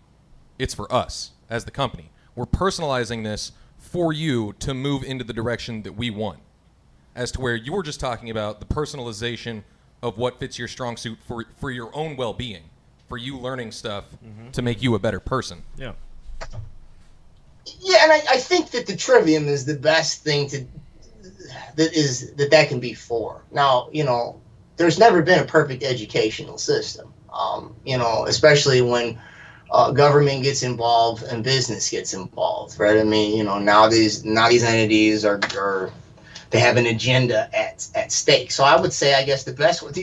It's for us as the company. We're personalizing this for you to move into the direction that we want. As to where you were just talking about the personalization of what fits your strong suit for your own well-being, for you learning stuff to make you a better person. Yeah. Yeah, and I think that the trivium is the best thing that can be for. Now, there's never been a perfect educational system, especially when government gets involved and business gets involved, right? I mean, now these entities they have an agenda at stake. So I would say, I guess the best, one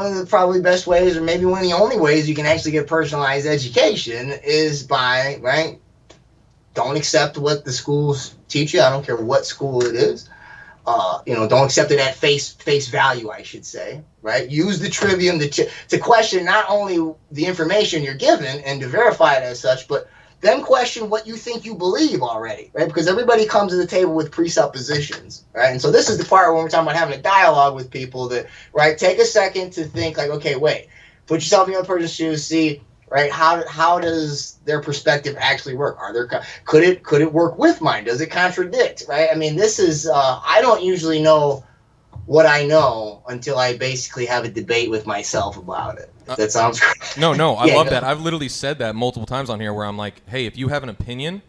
of the probably best ways, or maybe one of the only ways you can actually get personalized education is by, right, don't accept what the schools teach you. I don't care what school it is. Don't accept it at face value, I should say, right? Use the trivium to question not only the information you're given and to verify it as such, but then question what you think you believe already, right? Because everybody comes to the table with presuppositions, right? And so this is the part when we're talking about having a dialogue with people that, right, take a second to think like, okay, wait, put yourself in the other person's shoes, see, right, how does their perspective actually work? Could it work with mine? Does it contradict, right? I mean, this is, I don't usually know what I know until I basically have a debate with myself about it. If that sounds great. No, I love that. I've literally said that multiple times on here where I'm like, hey, if you have an opinion,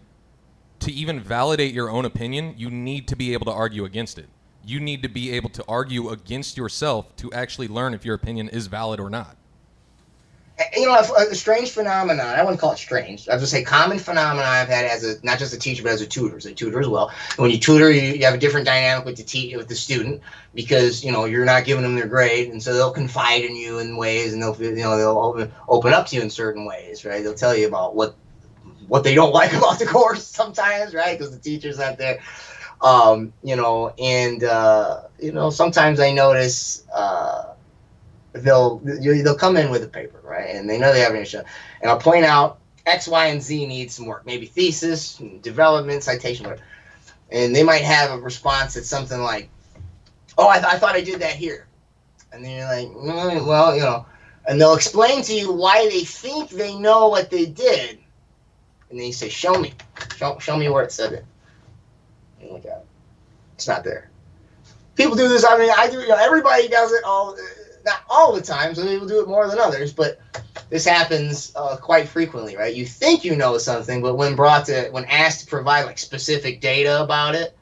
to even validate your own opinion, you need to be able to argue against it. You need to be able to argue against yourself to actually learn if your opinion is valid or not. A strange phenomenon, I wouldn't call it strange, I would just say common phenomenon I've had as not just a teacher, but as a tutor. As a tutor as well. And when you tutor, you have a different dynamic with the student because, you're not giving them their grade. And so they'll confide in you in ways and they'll open up to you in certain ways, right? They'll tell you about what they don't like about the course sometimes, right? Because the teacher's not there. Sometimes I notice, they'll come in with a paper, right? And they know they have an issue. And I'll point out X, Y, and Z need some work. Maybe thesis, development, citation, whatever. And they might have a response that's something like, oh, I thought I did that here. And then you're like, and they'll explain to you why they think they know what they did. And then you say, show me where it said it. And look at it. It's not there. People do this. I mean, I do, everybody does it not all the time, some people do it more than others, but this happens quite frequently, right? You think you know something, but when asked to provide like specific data about it,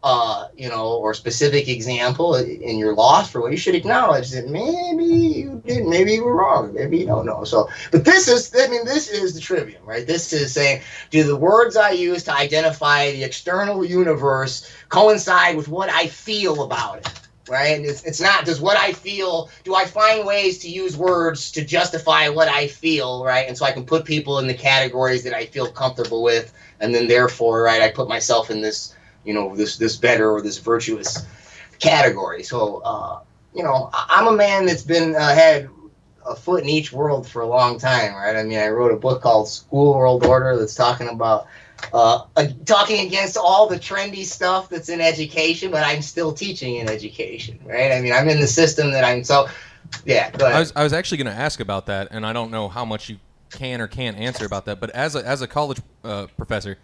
or specific example, and you're lost for what you should acknowledge that maybe you did, maybe you were wrong, maybe you don't know. So, but this is the trivium, right? This is saying, do the words I use to identify the external universe coincide with what I feel about it? Right? And it's not just what I feel. Do I find ways to use words to justify what I feel, right? And so I can put people in the categories that I feel comfortable with, and then therefore, right, I put myself in this, this better or this virtuous category. So, I'm a man that's been had a foot in each world for a long time, right? I mean, I wrote a book called Schoolworldorder that's talking about talking against all the trendy stuff that's in education, but I'm still teaching in education, right? I mean, I'm in the system that yeah, go ahead. I was actually going to ask about that, and I don't know how much you can or can't answer about that, but as a college professor,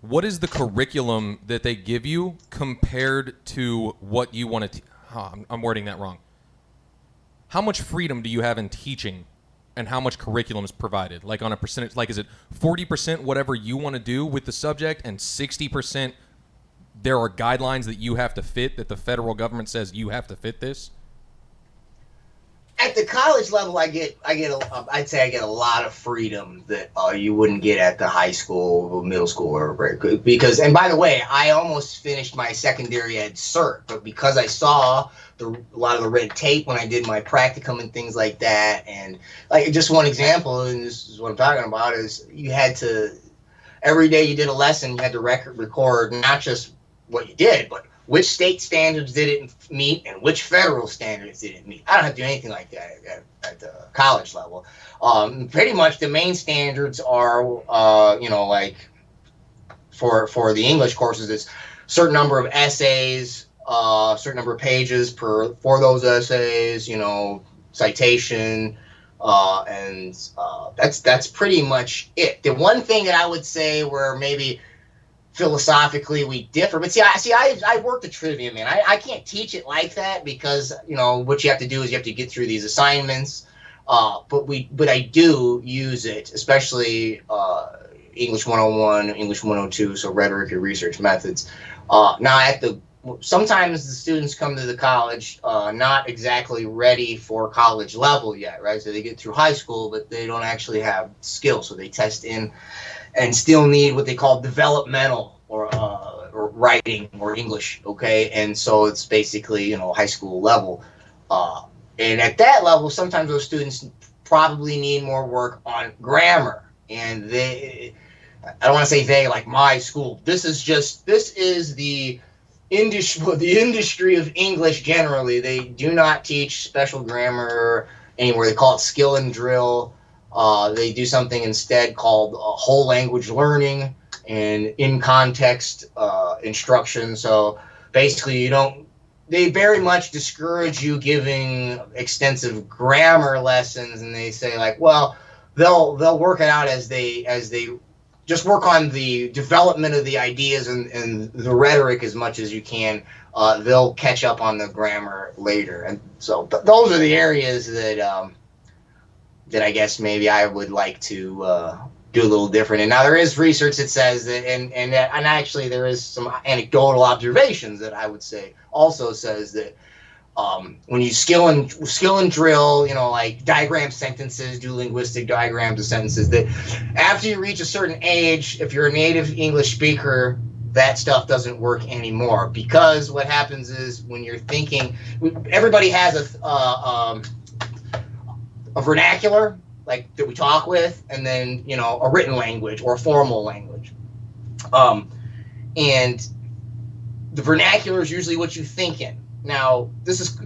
what is the curriculum that they give you compared to what you want to I'm wording that wrong. How much freedom do you have in teaching? And how much curriculum is provided? Like on a percentage, like is it 40% whatever you want to do with the subject and 60% there are guidelines that you have to fit, that the federal government says you have to fit this? At the college level, I'd say I get a lot of freedom that you wouldn't get at the high school, middle school, or because, and by the way, I almost finished my secondary ed cert, but because I saw a lot of the red tape when I did my practicum and things like that, and like just one example, and this is what I'm talking about, is you had to, every day you did a lesson, you had to record not just what you did, but which state standards did it meet and which federal standards did it meet. I don't have to do anything like that at the college level. Pretty much the main standards are, like for the English courses, it's certain number of essays, certain number of pages for those essays, citation, and that's pretty much it. The one thing that I would say where maybe philosophically we differ, but I work the trivia, man. I can't teach it like that because what you have to do is you have to get through these assignments. But I do use it, especially English 101, English 102, so rhetoric and research methods. Now sometimes the students come to the college not exactly ready for college level yet, right? So they get through high school, but they don't actually have skills, so they test in and still need what they call developmental or writing or English, okay? And so it's basically, high school level. And at that level, sometimes those students probably need more work on grammar. And I don't want to say they, like my school. This is the industry of English generally. They do not teach special grammar anywhere. They call it skill and drill. They do something instead called whole language learning and in context instruction. So basically, they very much discourage you giving extensive grammar lessons, and they say like, well, they'll work it out as they just work on the development of the ideas and the rhetoric as much as you can. They'll catch up on the grammar later, and so those are the areas that I guess maybe I would like to do a little different. And now there is research that says that, and actually there is some anecdotal observations that I would say also says that when you skill and drill, like diagram sentences, do linguistic diagrams of sentences, that after you reach a certain age, if you're a native English speaker, that stuff doesn't work anymore, because what happens is when you're thinking, everybody has a vernacular, like that we talk with, and then a written language or a formal language, and the vernacular is usually what you think in. Now, this is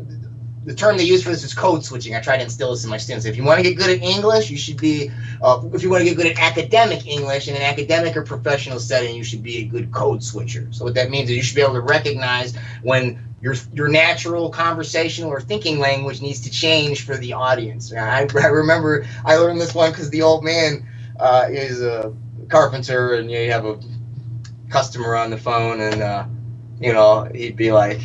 the term they use for this is code switching. I try to instill this in my students. If you want to get good at English, you should be, if you want to get good at academic English in an academic or professional setting, you should be a good code switcher. So what that means is you should be able to recognize when your natural conversational or thinking language needs to change for the audience. I remember I learned this one because the old man is a carpenter, and you have a customer on the phone, and he'd be like,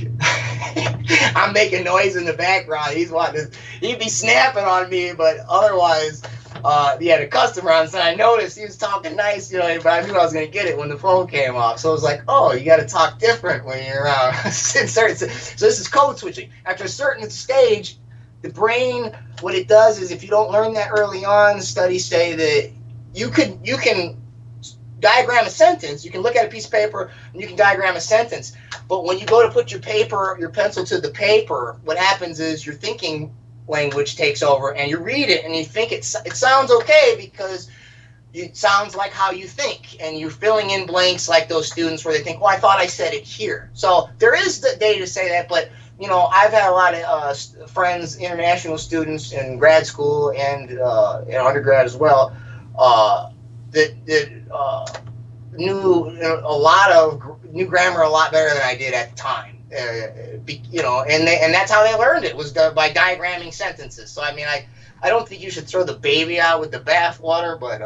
I'm making noise in the background. He'd be snapping on me, but otherwise, he had a customer on, so I noticed he was talking nice, but I knew I was going to get it when the phone came off. So I was like, oh, you got to talk different when you're around. So this is code switching. After a certain stage, the brain, what it does is, if you don't learn that early on, studies say that you can diagram a sentence. You can look at a piece of paper and you can diagram a sentence. But when you go to put your pencil to the paper, what happens is your thinking language takes over, and you read it and you think it sounds okay because it sounds like how you think, and you're filling in blanks like those students where they think, well, I thought I said it here. So there is the data to say that, but I've had a lot of friends, international students in grad school and in undergrad as well, that knew grammar a lot better than I did at the time. And that's how they learned it, was by diagramming sentences. So I mean, I don't think you should throw the baby out with the bathwater, but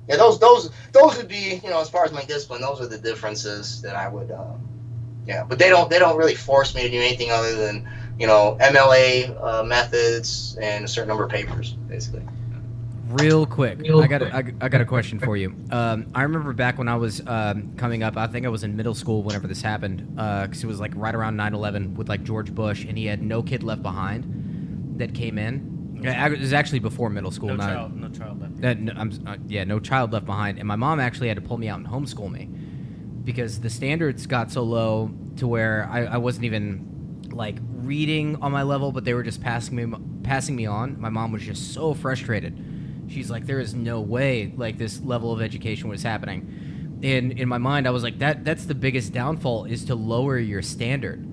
those would be, as far as my discipline, those are the differences that I would but they don't really force me to do anything other than MLA methods and a certain number of papers, basically. Real quick, I got a question for you. I remember back when I was coming up, I think I was in middle school whenever this happened, because it was like right around 9/11 with like George Bush, and he had No Kid Left Behind that came in. It was actually before middle school. No child left behind. No child left behind. And my mom actually had to pull me out and homeschool me because the standards got so low to where I wasn't even like reading on my level, but they were just passing me on. My mom was just so frustrated. She's like, there is no way like this level of education was happening. in my mind, I was like, that's the biggest downfall, is to lower your standard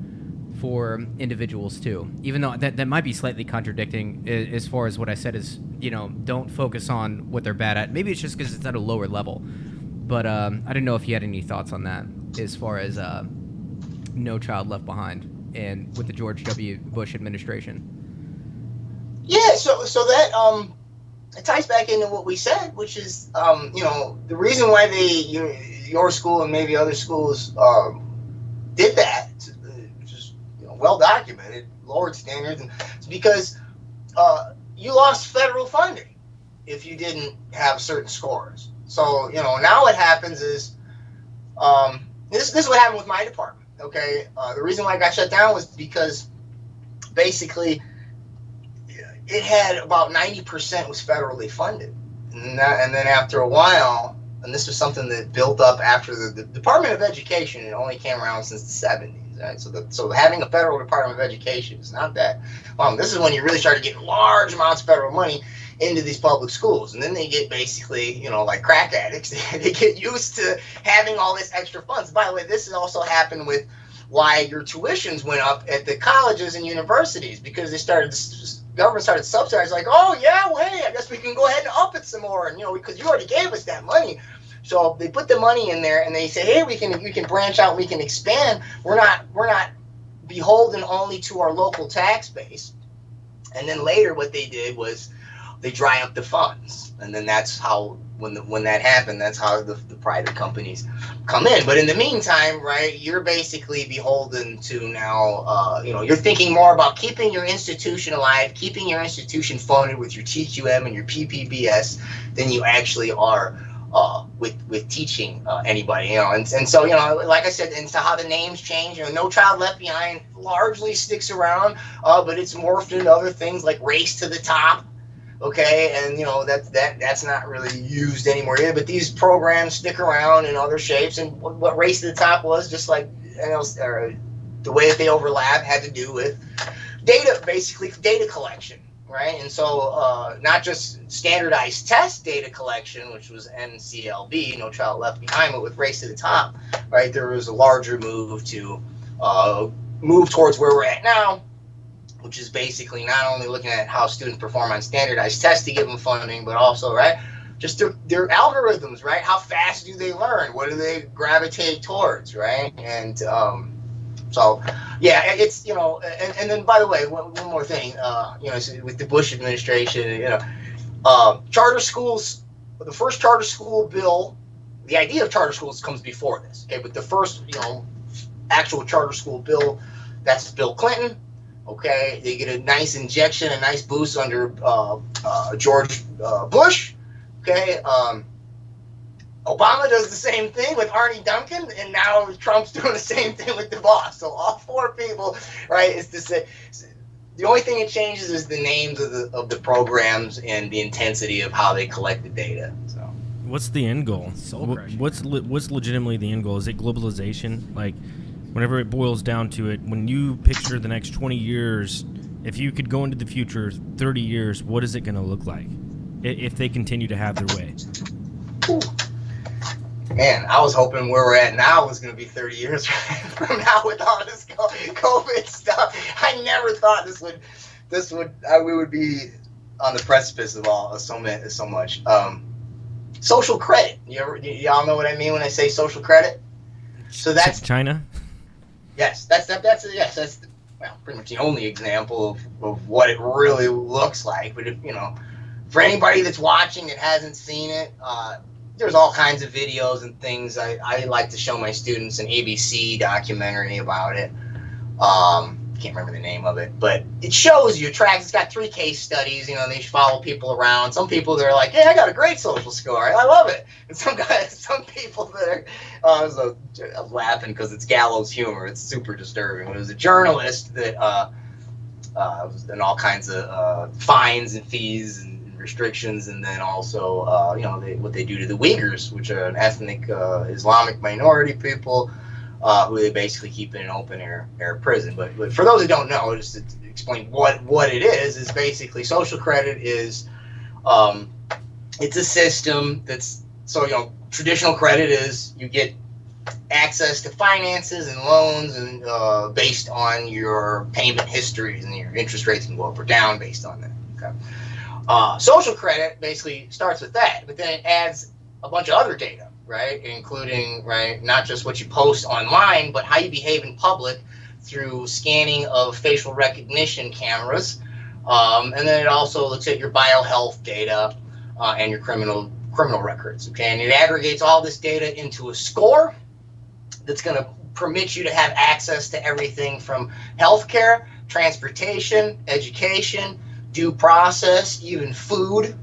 for individuals too. Even though that might be slightly contradicting as far as what I said is, don't focus on what they're bad at. Maybe it's just because it's at a lower level. But I didn't know if you had any thoughts on that as far as No Child Left Behind and with the George W. Bush administration. Yeah, so that it ties back into what we said, which is the reason why your school and maybe other schools did that, which is well documented, lowered standards, and it's because you lost federal funding if you didn't have certain scores. So now what happens is this is what happened with my department. Okay, the reason why I got shut down was because basically it had about 90% was federally funded, and then after a while, and this was something that built up after the Department of Education. It only came around since the 70s, right? So having a federal Department of Education is not that long. This is when you really started getting large amounts of federal money into these public schools, and then they get basically, like crack addicts, they get used to having all this extra funds. By the way, this has also happened with why your tuitions went up at the colleges and universities, because government started subsidizing, like, oh yeah, well, hey, I guess we can go ahead and up it some more, and because you already gave us that money. So they put the money in there, and they say, hey, we can branch out, we can expand. We're not beholden only to our local tax base. And then later, what they did was they dry up the funds, and then that's how when that happened, that's how the private companies come in. But in the meantime, right, you're basically beholden to now, you're thinking more about keeping your institution alive, keeping your institution funded with your TQM and your PPBS than you actually are with teaching anybody, and so, like I said, and so how the names change, No Child Left Behind largely sticks around, but it's morphed into other things like Race to the Top. Okay, and that's not really used anymore either. But these programs stick around in other shapes. And what Race to the Top was, just like the way that they overlap, had to do with data collection, right? And so not just standardized test data collection, which was NCLB, No Child Left Behind, but with Race to the Top, right? There was a larger move to move towards where we're at now, which is basically not only looking at how students perform on standardized tests to give them funding, but also, right, just their algorithms, right? How fast do they learn? What do they gravitate towards, right? And so, yeah, it's, and then, by the way, one more thing, with the Bush administration, charter schools, the first charter school bill, the idea of charter schools comes before this, okay? But the first, actual charter school bill, that's Bill Clinton. Okay, they get a nice injection, a nice boost under George Bush. Okay, Obama does the same thing with Arnie Duncan, and now Trump's doing the same thing with DeVos. So all four people, right? It's to say, the only thing that changes is the names of the programs and the intensity of how they collect the data. So, what's the end goal? What's legitimately the end goal? Is it globalization? Like, whenever it boils down to it, when you picture the next 20 years, if you could go into the future 30 years, what is it going to look like if they continue to have their way? Ooh. Man, I was hoping where we're at now was going to be 30 years from now with all this COVID stuff. I never thought we would be on the precipice of so much. Social credit. Y'all know what I mean when I say social credit? So that's China. Yes, that's pretty much the only example of what it really looks like. But if for anybody that's watching that hasn't seen it, there's all kinds of videos and things. I like to show my students an ABC documentary about it. Can't remember the name of it, but it shows you it's got 3 case studies. They follow people around. Some people, they're like, hey, I got a great social score, I love it. And some people that are, so I'm laughing because it's gallows humor. It's super disturbing. It was a journalist that was in all kinds of fines and fees and restrictions, and then also what they do to the Uyghurs, which are an ethnic Islamic minority people, who they basically keep in an open air prison. But for those who don't know, just to explain what it is basically social credit is it's a system that's, so traditional credit is you get access to finances and loans and based on your payment histories, and your interest rates can go up or down based on that. Okay. Social credit basically starts with that, but then it adds a bunch of other data, right? Including, right, not just what you post online, but how you behave in public through scanning of facial recognition cameras. And then it also looks at your biohealth data and your criminal records. Okay, and it aggregates all this data into a score that's going to permit you to have access to everything from healthcare, transportation, education, due process, even food.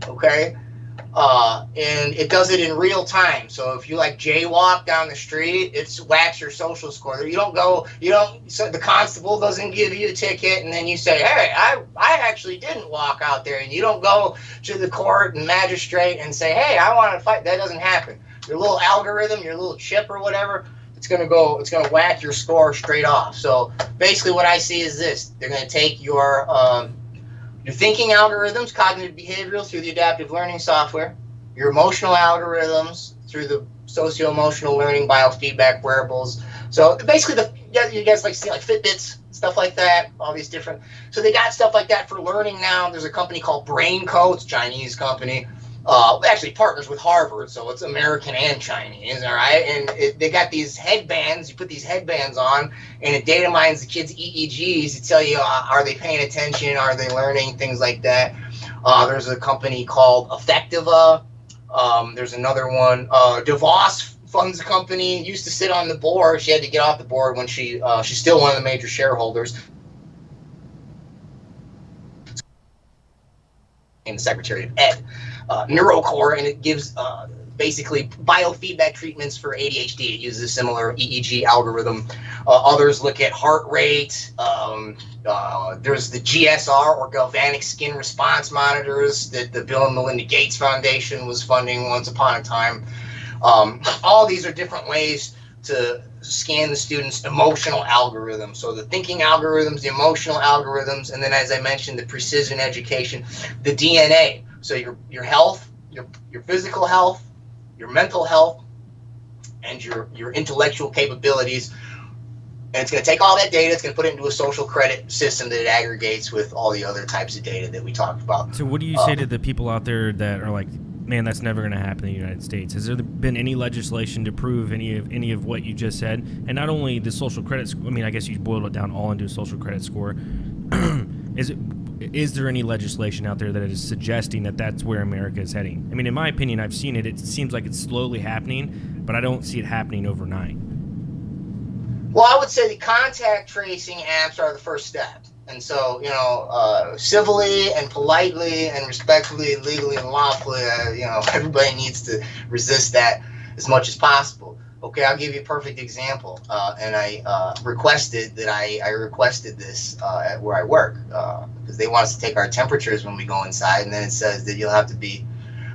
Okay, and it does it in real time. So if you like jaywalk down the street, it whacks your social score. So the constable doesn't give you a ticket, and then you say, hey, I actually didn't walk out there, and you don't go to the court and magistrate and say, hey, I want to fight. That doesn't happen. Your little algorithm, your little chip or whatever, it's gonna whack your score straight off. So basically what I see is this: they're gonna take your thinking algorithms, cognitive behavioral, through the adaptive learning software, your emotional algorithms through the socio-emotional learning, biofeedback wearables. So basically, you guys like see like Fitbits, stuff like that, all these different. So they got stuff like that for learning now. There's a company called BrainCo, it's a Chinese company. Actually partners with Harvard, so it's American and Chinese, all right? And they got these headbands. You put these headbands on, and it data mines the kids' EEGs to tell you, are they paying attention? Are they learning? Things like that. There's a company called Effectiva. There's another one. DeVos funds company, used to sit on the board. She had to get off the board when she's still one of the major shareholders. And the Secretary of Ed. NeuroCore, and it gives basically biofeedback treatments for ADHD. It uses a similar EEG algorithm. Others look at heart rate. There's the GSR, or galvanic skin response monitors, that the Bill and Melinda Gates Foundation was funding once upon a time. All these are different ways to scan the students' emotional algorithms. So the thinking algorithms, the emotional algorithms, and then, as I mentioned, the precision education, the DNA. So your health, your physical health, your mental health, and your intellectual capabilities. And it's going to take all that data, it's going to put it into a social credit system that it aggregates with all the other types of data that we talked about. So what do you say to the people out there that are like, man, that's never going to happen in the United States? Has there been any legislation to prove any of what you just said? And not only the social credit score, I mean, I guess you boiled it down all into a social credit score. Is there any legislation out there that is suggesting that that's where America is heading? I mean, in my opinion, I've seen it. It seems like it's slowly happening, but I don't see it happening overnight. Well, I would say the contact tracing apps are the first step. And so, civilly and politely and respectfully, legally and lawfully, everybody needs to resist that as much as possible. Okay, I'll give you a perfect example. And I requested this at where I work because they want us to take our temperatures when we go inside, and then it says that you'll have to be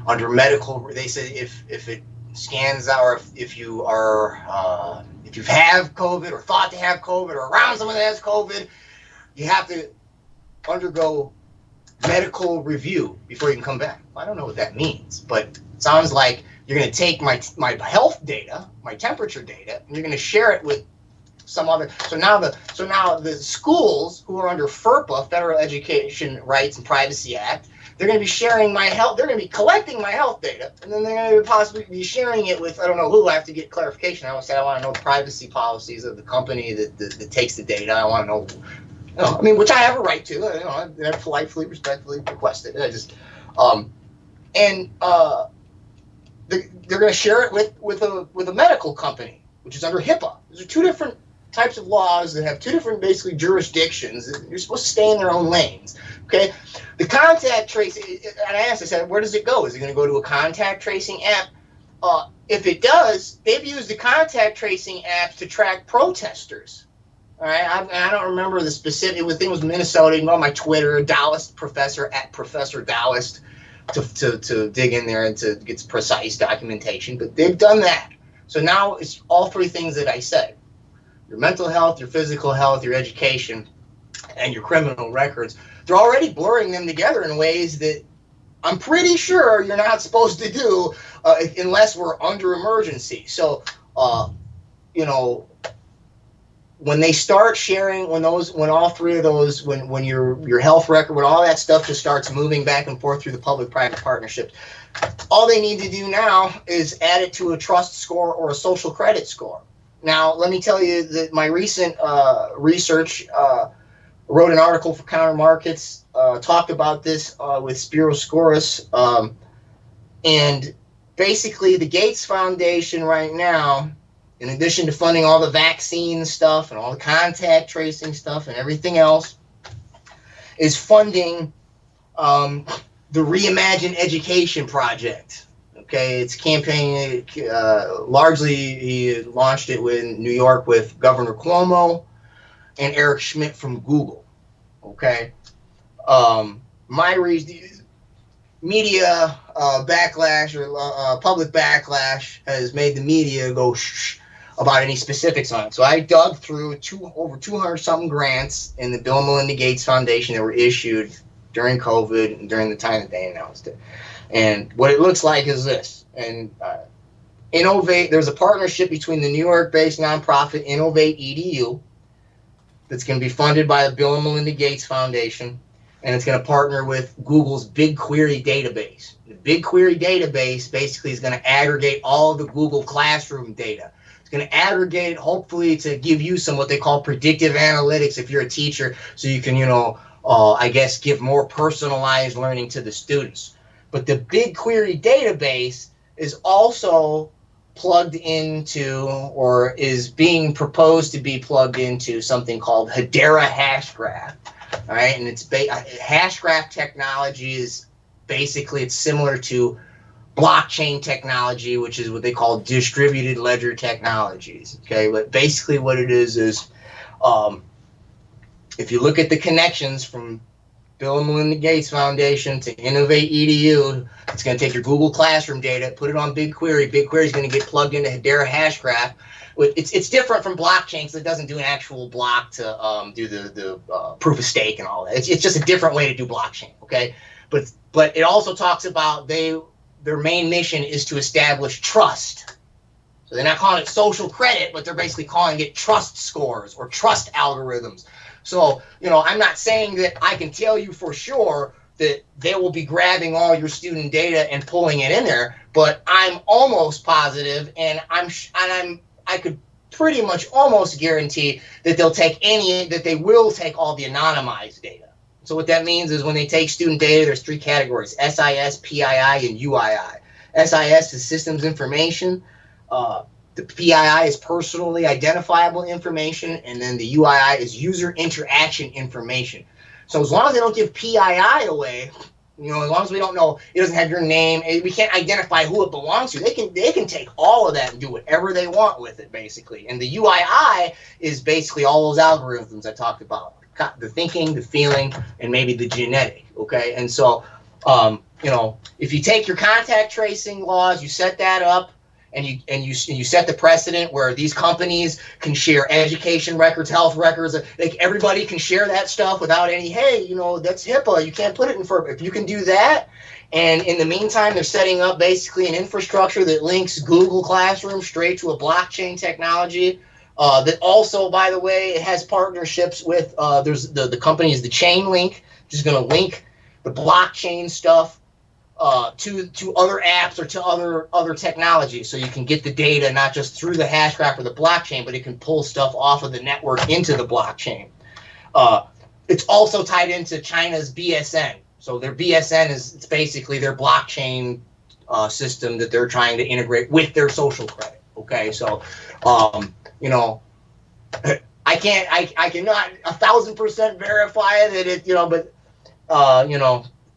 under medical. They said if it scans out, or if you have COVID or thought to have COVID or around someone that has COVID, you have to undergo medical review before you can come back. I don't know what that means, but it sounds like you're going to take my health data, my temperature data, and you're going to share it with some other. So now the schools who are under FERPA, Federal Education Rights and Privacy Act, they're going to be sharing my health. They're going to be collecting my health data, and then they're going to possibly be sharing it with, I don't know who. I have to get clarification. I want to know the privacy policies of the company that takes the data. I want to know. Which I have a right to. I politely, respectfully requested it. They're going to share it with a medical company, which is under HIPAA. Those are two different types of laws that have two different basically jurisdictions. You're supposed to stay in their own lanes. Okay, the contact tracing. And I said, where does it go? Is it going to go to a contact tracing app? If it does, they've used the contact tracing apps to track protesters. All right, I don't remember the specific. The thing was Minnesota. You can go on my Twitter, Dallas Professor at Professor Dallas, to dig in there and to get precise documentation. But they've done that. So now it's all three things that I said: your mental health, your physical health, your education, and your criminal records. They're already blurring them together in ways that I'm pretty sure you're not supposed to do unless we're under emergency. So, you know, when they start sharing, when all three of those, when your health record, when all that stuff just starts moving back and forth through the public-private partnerships, all they need to do now is add it to a trust score or a social credit score. Now, let me tell you that my recent research, wrote an article for Counter Markets, talked about this with Spiro Skouras, and basically the Gates Foundation right now, in addition to funding all the vaccine stuff and all the contact tracing stuff and everything else, is funding the Reimagine Education Project. Okay, it's campaigning, largely he launched it in New York with Governor Cuomo and Eric Schmidt from Google. Okay, media backlash or public backlash has made the media go shh about any specifics on it. So I dug through over 200 something grants in the Bill and Melinda Gates Foundation that were issued during COVID and during the time that they announced it. And what it looks like is this. And Innovate, there's a partnership between the New York-based nonprofit Innovate EDU that's going to be funded by the Bill and Melinda Gates Foundation, and it's going to partner with Google's BigQuery database. The BigQuery database basically is going to aggregate all of the Google Classroom data. It's going to aggregate, hopefully, to give you some what they call predictive analytics if you're a teacher, so you can, I guess, give more personalized learning to the students. But the BigQuery database is also plugged into, or is being proposed to be plugged into, something called Hedera Hashgraph. All right, and it's Hashgraph technology is basically, it's similar to blockchain technology, which is what they call distributed ledger technologies. Okay, but basically what it is if you look at the connections from Bill and Melinda Gates Foundation to Innovate EDU, it's going to take your Google Classroom data, put it on BigQuery. BigQuery is going to get plugged into Hedera Hashgraph. It's different from blockchain because it doesn't do an actual block to do the proof of stake and all that. It's just a different way to do blockchain. Okay, but it also talks about their main mission is to establish trust. So they're not calling it social credit, but they're basically calling it trust scores or trust algorithms. So, I'm not saying that I can tell you for sure that they will be grabbing all your student data and pulling it in there, but I'm almost positive, and I could pretty much almost guarantee that they will take all the anonymized data. So what that means is when they take student data, there's three categories: SIS, PII, and UII. SIS is systems information. The PII is personally identifiable information, and then the UII is user interaction information. So as long as they don't give PII away, as long as we don't know, it doesn't have your name, we can't identify who it belongs to, they can take all of that and do whatever they want with it, basically. And the UII is basically all those algorithms I talked about, the thinking, the feeling, and maybe the genetic, okay? And so, if you take your contact tracing laws, you set that up, and you set the precedent where these companies can share education records, health records, like everybody can share that stuff without any, hey, that's HIPAA, you can't put it in for, if you can do that. And in the meantime, they're setting up basically an infrastructure that links Google Classroom straight to a blockchain technology. That also, by the way, it has partnerships with, there's the company is the Chainlink, which is going to link the blockchain stuff to other apps or to other technologies, so you can get the data not just through the hashgraph or the blockchain, but it can pull stuff off of the network into the blockchain. It's also tied into China's BSN. So their BSN it's basically their blockchain system that they're trying to integrate with their social credit. Okay, so I cannot 1,000% verify that it, but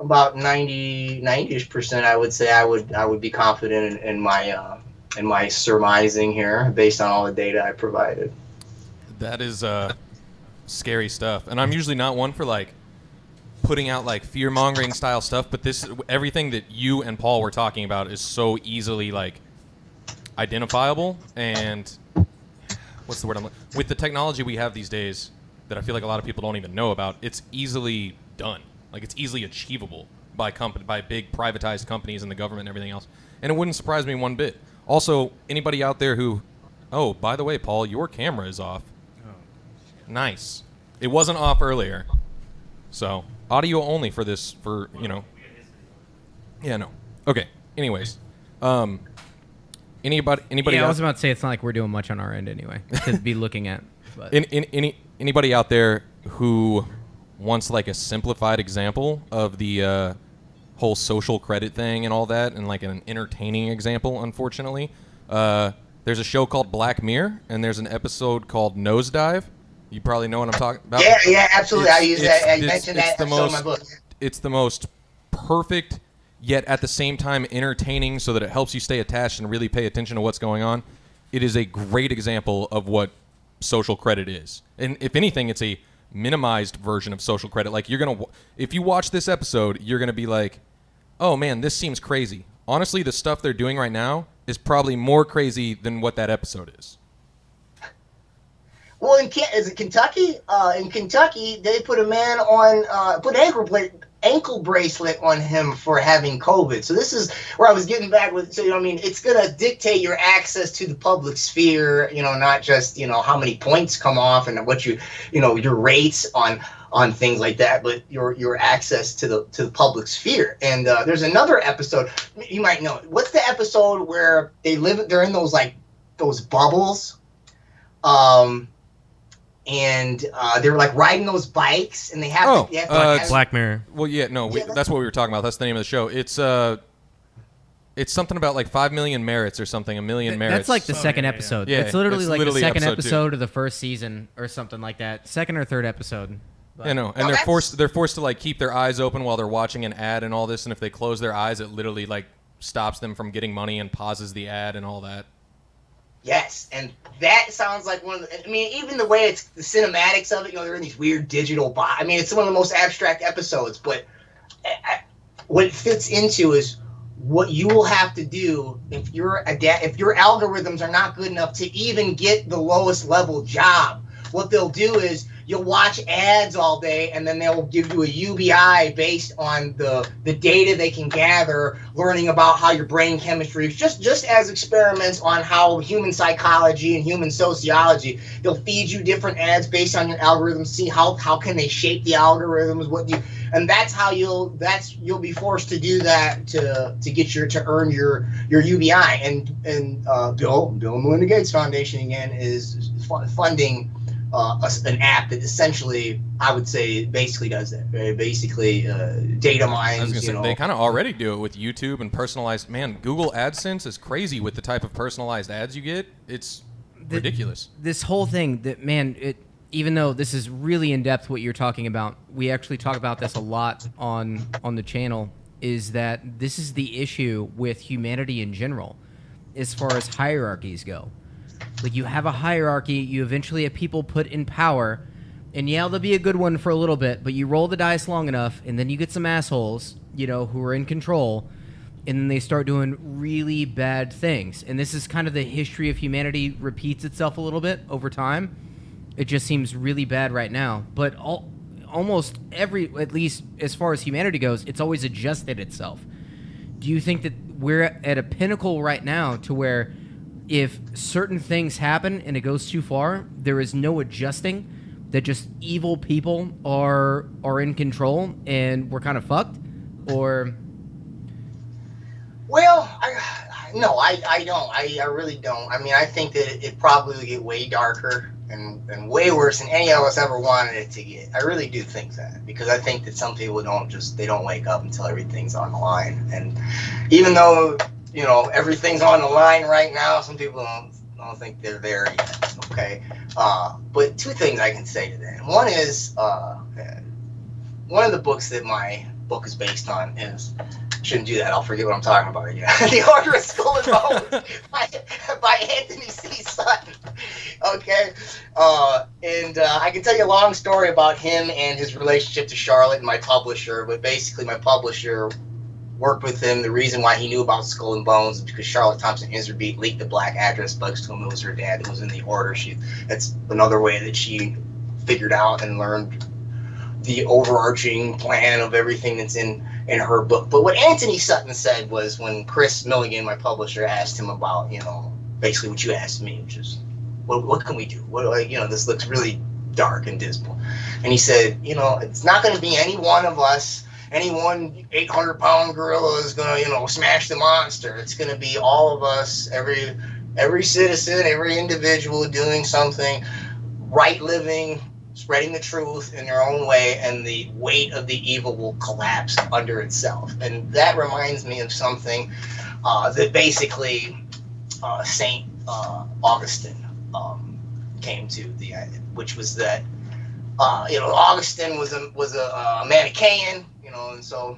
about 90-ish%, I would say I would be confident in my surmising here based on all the data I provided. That is scary stuff, and I'm usually not one for putting out fear-mongering style stuff, but everything that you and Paul were talking about is so easily identifiable, and what's the word with the technology we have these days that I feel like a lot of people don't even know about. It's easily done. It's easily achievable by big privatized companies and the government and everything else. And it wouldn't surprise me one bit. Also, anybody out there who, oh, by the way, Paul, your camera is off. Oh. Nice. It wasn't off earlier. So, audio only for this, for, you know. Yeah, no. Okay. Anyways. Anybody Yeah, I was about to say it's not like we're doing much on our end anyway to be looking at. But. Anybody out there who wants like a simplified example of the whole social credit thing and all that, and like an entertaining example, unfortunately, there's a show called Black Mirror, and there's an episode called Nosedive. You probably know what I'm talking about. Yeah, absolutely. I mentioned that episode in my book. It's the most perfect, yet at the same time entertaining, so that it helps you stay attached and really pay attention to what's going on. It is a great example of what social credit is. And if anything, it's a minimized version of social credit. Like, if you watch this episode, you're going to be like, oh man, this seems crazy. Honestly, the stuff they're doing right now is probably more crazy than what that episode is. Well, is it Kentucky? In Kentucky, they put a man on, put ankle bracelet on him for having COVID. So this is where I was getting back with. So, I mean, it's going to dictate your access to the public sphere, not just, how many points come off and what your rates on things like that, but your access to the public sphere. And there's another episode, you might know. What's the episode where they're in those bubbles? And they were like riding those bikes, and they have to Black Mirror. Well, that's what we were talking about. That's the name of the show. It's something about like 5 million merits or something, a million merits. That's like the second episode. Yeah, it's literally like the second episode two. of the first season or something like that. Second or third episode. But. I know, and they're forced to like keep their eyes open while they're watching an ad and all this. And if they close their eyes, it literally like stops them from getting money and pauses the ad and all that. Yes, and that sounds like one of the. I mean, even the way it's the cinematics of it. They're in these weird digital. I mean, it's one of the most abstract episodes. But what it fits into is what you will have to do if your algorithms are not good enough to even get the lowest level job. What they'll do is you'll watch ads all day, and then they'll give you a UBI based on the data they can gather, learning about how your brain chemistry is, just as experiments on how human psychology and human sociology. They'll feed you different ads based on your algorithms, see how can they shape the algorithms, and that's how you'll be forced to do that to earn your UBI. And Bill and Melinda Gates Foundation again is funding an app that essentially, I would say, basically does that. Basically, data mines. I was gonna say, they kind of already do it with YouTube and personalized. Man, Google AdSense is crazy with the type of personalized ads you get. It's ridiculous. This whole thing, even though this is really in depth, what you're talking about, we actually talk about this a lot on the channel. Is that this is the issue with humanity in general, as far as hierarchies go. Like, you have a hierarchy, you eventually have people put in power, and yeah, they'll be a good one for a little bit, but you roll the dice long enough, and then you get some assholes, who are in control, and then they start doing really bad things. And this is kind of the history of humanity repeats itself a little bit over time. It just seems really bad right now. But almost at least as far as humanity goes, it's always adjusted itself. Do you think that we're at a pinnacle right now to where if certain things happen and it goes too far, there is no adjusting, that just evil people are in control and we're kind of fucked? Or... Well, I don't. I really don't. I mean, I think that it probably will get way darker and way worse than any of us ever wanted it to get. I really do think that, because I think that some people don't wake up until everything's on the line. And even though everything's on the line right now, some people don't think they're there yet. Okay, but two things I can say to that. One is one of the books that my book is based on is. Shouldn't do that. I'll forget what I'm talking about again. The Order of Skull and Bones by Anthony C. Sutton. Okay, and I can tell you a long story about him and his relationship to Charlotte and my publisher. But basically, my publisher worked with him. The reason why he knew about Skull and Bones is because Charlotte Thompson Iserbyt leaked the black address books to him. It was her dad that was in the Order. That's another way that she figured out and learned the overarching plan of everything that's in in her book. But what Anthony Sutton said was, when Chris Milligan, my publisher, asked him about, basically what you asked me, which is, what can we do? This looks really dark and dismal. And he said, it's not going to be any one of us, any one 800-pound gorilla is going to, smash the monster. It's going to be all of us, every citizen, every individual doing something, right living, spreading the truth in their own way, and the weight of the evil will collapse under itself. And that reminds me of something that basically Saint Augustine came to, which was that Augustine was a Manichaean, and so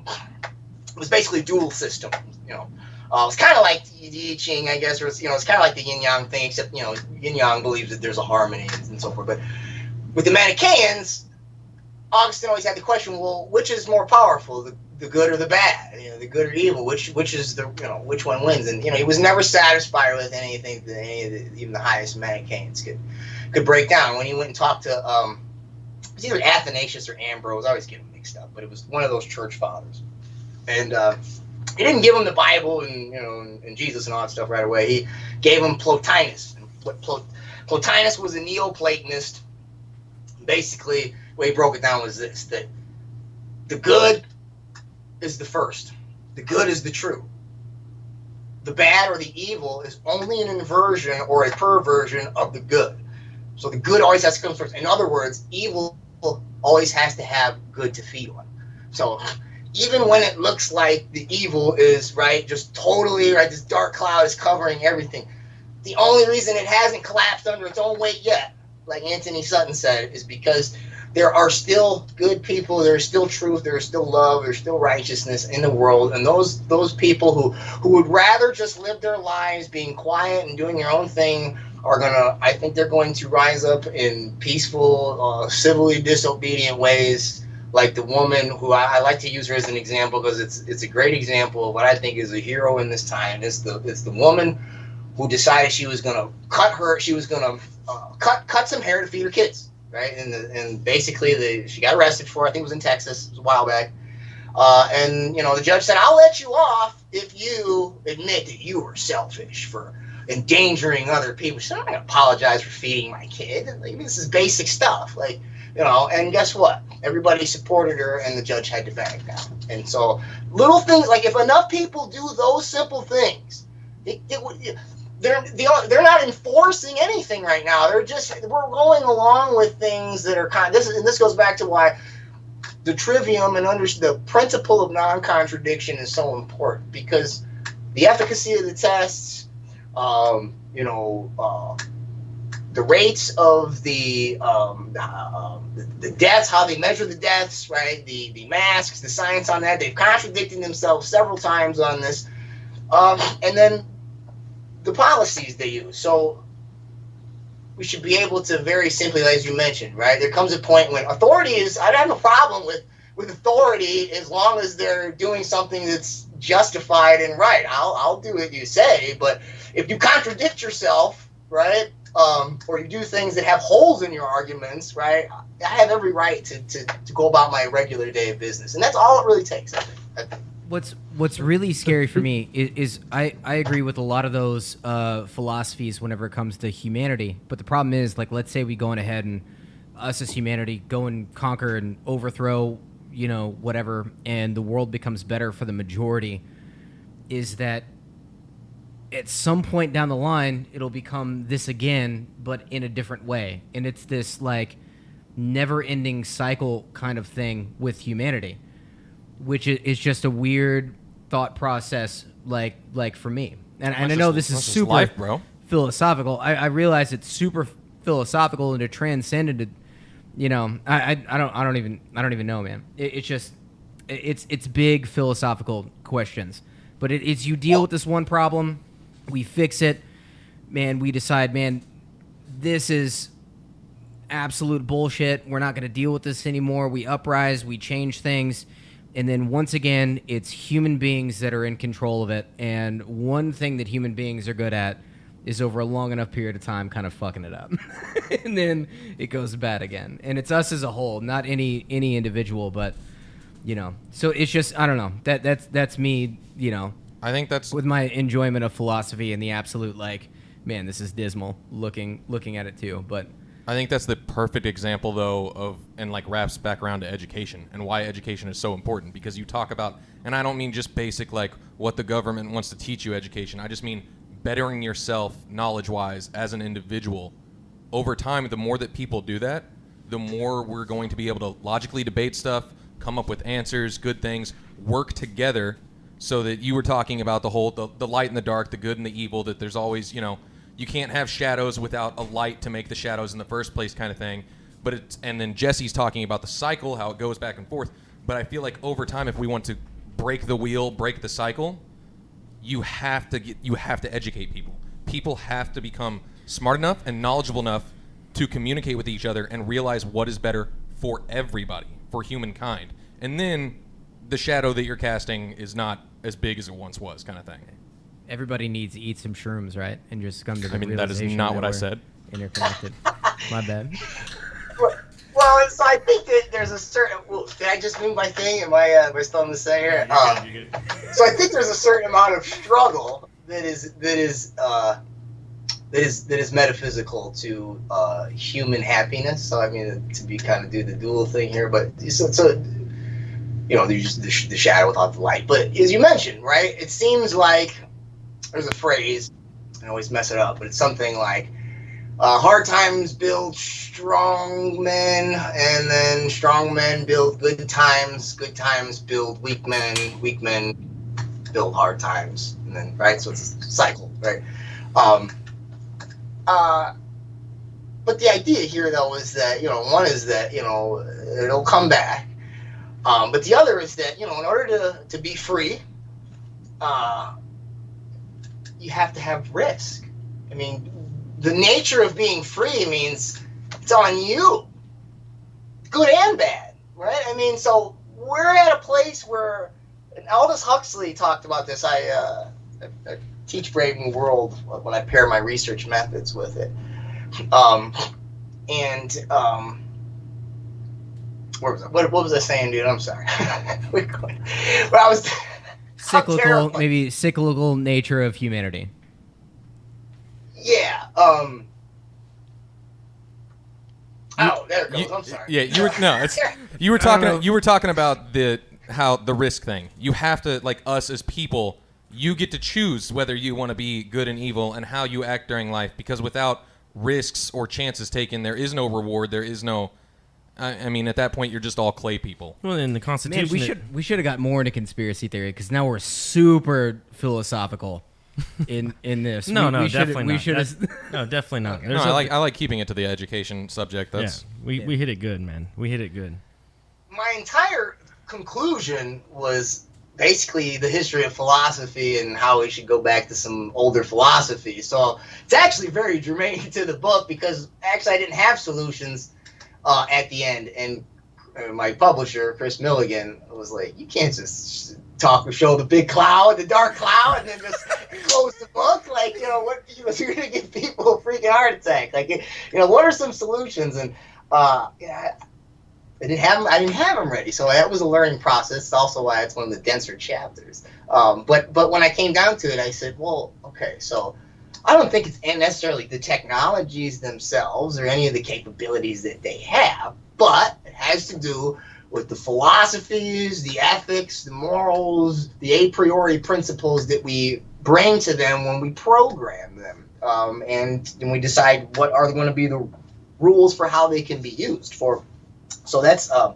it was basically a dual system. It's kind of like the I Ching, I guess, or it's kind of like the yin yang thing, except yin yang believes that there's a harmony and so forth. But with the Manichaeans, Augustine always had the question: well, which is more powerful, the good or the bad? The good or evil? Which is which one wins? And he was never satisfied with anything that even the highest Manichaeans could break down. When he went and talked to it was either Athanasius or Ambrose, I always get them mixed up, but it was one of those church fathers, and he didn't give him the Bible and Jesus and all that stuff right away. He gave him Plotinus. And Plotinus was a Neoplatonist. Basically, the way he broke it down was this: that the good is the first, the good is the true. The bad or the evil is only an inversion or a perversion of the good. So the good always has to come first. In other words, evil always has to have good to feed on. So even when it looks like the evil is just totally this dark cloud is covering everything, the only reason it hasn't collapsed under its own weight yet, like Anthony Sutton said, is because there are still good people, there's still truth, there's still love, there's still righteousness in the world, and those people who would rather just live their lives being quiet and doing their own thing I think they're going to rise up in peaceful, civilly disobedient ways, like the woman who I like to use her as an example because it's a great example of what I think is a hero in this time. It's the woman who decided she was going to cut some hair to feed her kids, right? And basically she got arrested for it. I think it was in Texas. It was a while back. And the judge said, I'll let you off if you admit that you were selfish for endangering other people. She said, I'm not going to apologize for feeding my kid. This is basic stuff. And guess what? Everybody supported her, and the judge had to back down. And so little things, like if enough people do those simple things, they're not enforcing anything right now. We're going along with things that are this goes back to why the trivium and the principle of non-contradiction is so important, because the efficacy of the tests, the rates of the deaths, how they measure the deaths, right? The masks, the science on that, they've contradicted themselves several times on this. And then the policies they use. So we should be able to very simply, as you mentioned, right? There comes a point when authority is, I don't have a problem with authority as long as they're doing something that's justified and right. I'll do what you say, but if you contradict yourself, right, or you do things that have holes in your arguments, right, I have every right to go about my regular day of business, and that's all it really takes, I think. What's really scary for me is I agree with a lot of those philosophies whenever it comes to humanity, but the problem is, like, let's say we go on ahead and us as humanity go and conquer and overthrow, whatever, and the world becomes better for the majority, is that at some point down the line, it'll become this again, but in a different way. And it's this, like, never-ending cycle kind of thing with humanity, which is just a weird thought process, like for me. And I know this is super life, bro. Philosophical. I realize it's super philosophical and to transcend into, I don't even know, man. It's just it's big philosophical questions. But it's you deal with this one problem, we fix it, man. We decide, man, this is absolute bullshit. We're not going to deal with this anymore. We uprise, we change things. And then once again, it's human beings that are in control of it. And one thing that human beings are good at is over a long enough period of time kind of fucking it up. And then it goes bad again. And it's us as a whole, not any individual. But So it's just, I don't know, that's me, I think that's with my enjoyment of philosophy and the absolute, like, man, this is dismal looking at it too. But I think that's the perfect example, though, and like wraps back around to education and why education is so important. Because you talk about, and I don't mean just basic, like, what the government wants to teach you education. I just mean bettering yourself knowledge-wise as an individual. Over time, the more that people do that, the more we're going to be able to logically debate stuff, come up with answers, good things, work together, so that you were talking about the light and the dark, the good and the evil, that there's always, you can't have shadows without a light to make the shadows in the first place, kind of thing. And then Jesse's talking about the cycle, how it goes back and forth. But I feel like over time, if we want to break the wheel, break the cycle, you have to educate people. People have to become smart enough and knowledgeable enough to communicate with each other and realize what is better for everybody, for humankind. And then the shadow that you're casting is not as big as it once was, kind of thing. Everybody needs to eat some shrooms, right? And just come to the that is realization not what I we're said. Interconnected. My bad. Well, so I think that there's a certain. Well, did I just move my thing? Am I still on the say here? You're good. So I think there's a certain amount of struggle that is metaphysical to human happiness. So I mean, to be kind of do the dual thing here, but so there's the shadow without the light. But as you mentioned, right? It seems like there's a phrase. I always mess it up, but it's something like hard times build strong men, and then strong men build good times build weak men build hard times, and then, right? So it's a cycle, right? But the idea here, though, is that, one is that, it'll come back. But the other is that, in order to be free, you have to have risk. I mean, the nature of being free means it's on you, good and bad, right? I mean, so we're at a place where, and Aldous Huxley talked about this. I teach Brave New World when I pair my research methods with it. Where was I? What was I saying, dude? I'm sorry. Well, I was cyclical nature of humanity. Yeah. There it goes. I'm sorry. Yeah, you were talking about the risk thing. You have to, like, us as people, you get to choose whether you want to be good and evil and how you act during life, because without risks or chances taken, there is no reward, there is no I mean, at that point, you're just all clay people. Well, in the Constitution, man, we should have got more into conspiracy theory, because now we're super philosophical in this. Definitely not. No, definitely not. I like keeping it to the education subject. We hit it good, man. We hit it good. My entire conclusion was basically the history of philosophy and how we should go back to some older philosophy. So it's actually very germane to the book, because actually I didn't have solutions at the end, and my publisher, Chris Milligan, was like, you can't just show the big cloud, the dark cloud, and then just close the book. Like, what, you're going to give people a freaking heart attack. Like, what are some solutions? And I didn't have them ready. So that was a learning process. It's also why it's one of the denser chapters. But when I came down to it, I said, well, okay, so I don't think it's necessarily the technologies themselves or any of the capabilities that they have, but it has to do with the philosophies, the ethics, the morals, the a priori principles that we bring to them when we program them. And then we decide what are going to be the rules for how they can be used for. So that's so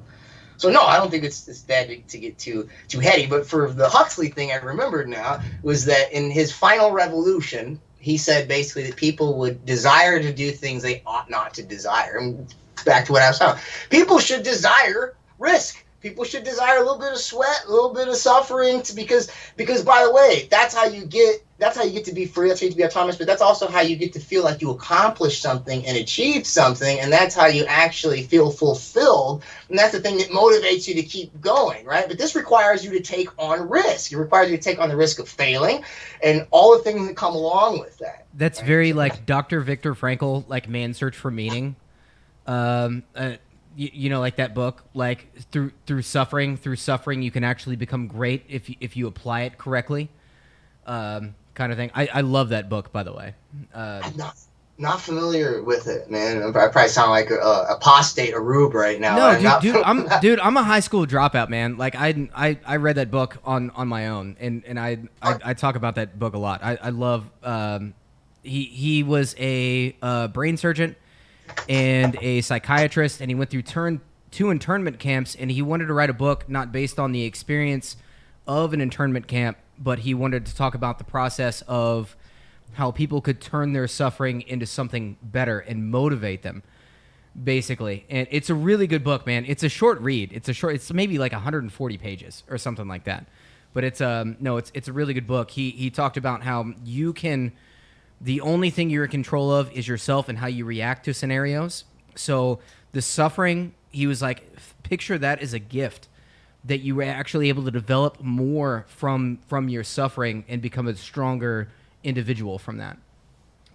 no, I don't think it's bad to get too heady. But for the Huxley thing, I remembered now was that in his final revolution, he said basically that people would desire to do things they ought not to desire. And back to what I was talking about. People should desire risk. People should desire a little bit of sweat, a little bit of suffering, because by the way, that's how you get to be free, that's how you get to be autonomous, but that's also how you get to feel like you accomplished something and achieved something, and that's how you actually feel fulfilled, and that's the thing that motivates you to keep going, right? But this requires you to take on risk. It requires you to take on the risk of failing and all the things that come along with that. That's right? Very like Dr. Viktor Frankl, like Man's Search for Meaning. you know, like that book, like through suffering you can actually become great if you apply it correctly, kind of thing. I love that book, by the way. I'm not familiar with it, man. I probably sound like a apostate, a rube right now. No, dude, I'm a high school dropout, man. Like I read that book on my own, and I talk about that book a lot. I love. He was a brain surgeon and a psychiatrist, and he went through two internment camps, and he wanted to write a book not based on the experience of an internment camp, but he wanted to talk about the process of how people could turn their suffering into something better and motivate them, basically. And it's a really good book, man. It's a short read. It's maybe like 140 pages or something like that. But it's a really good book. He talked about how the only thing you're in control of is yourself and how you react to scenarios. So the suffering, he was like, picture that as a gift, that you were actually able to develop more from your suffering and become a stronger individual from that.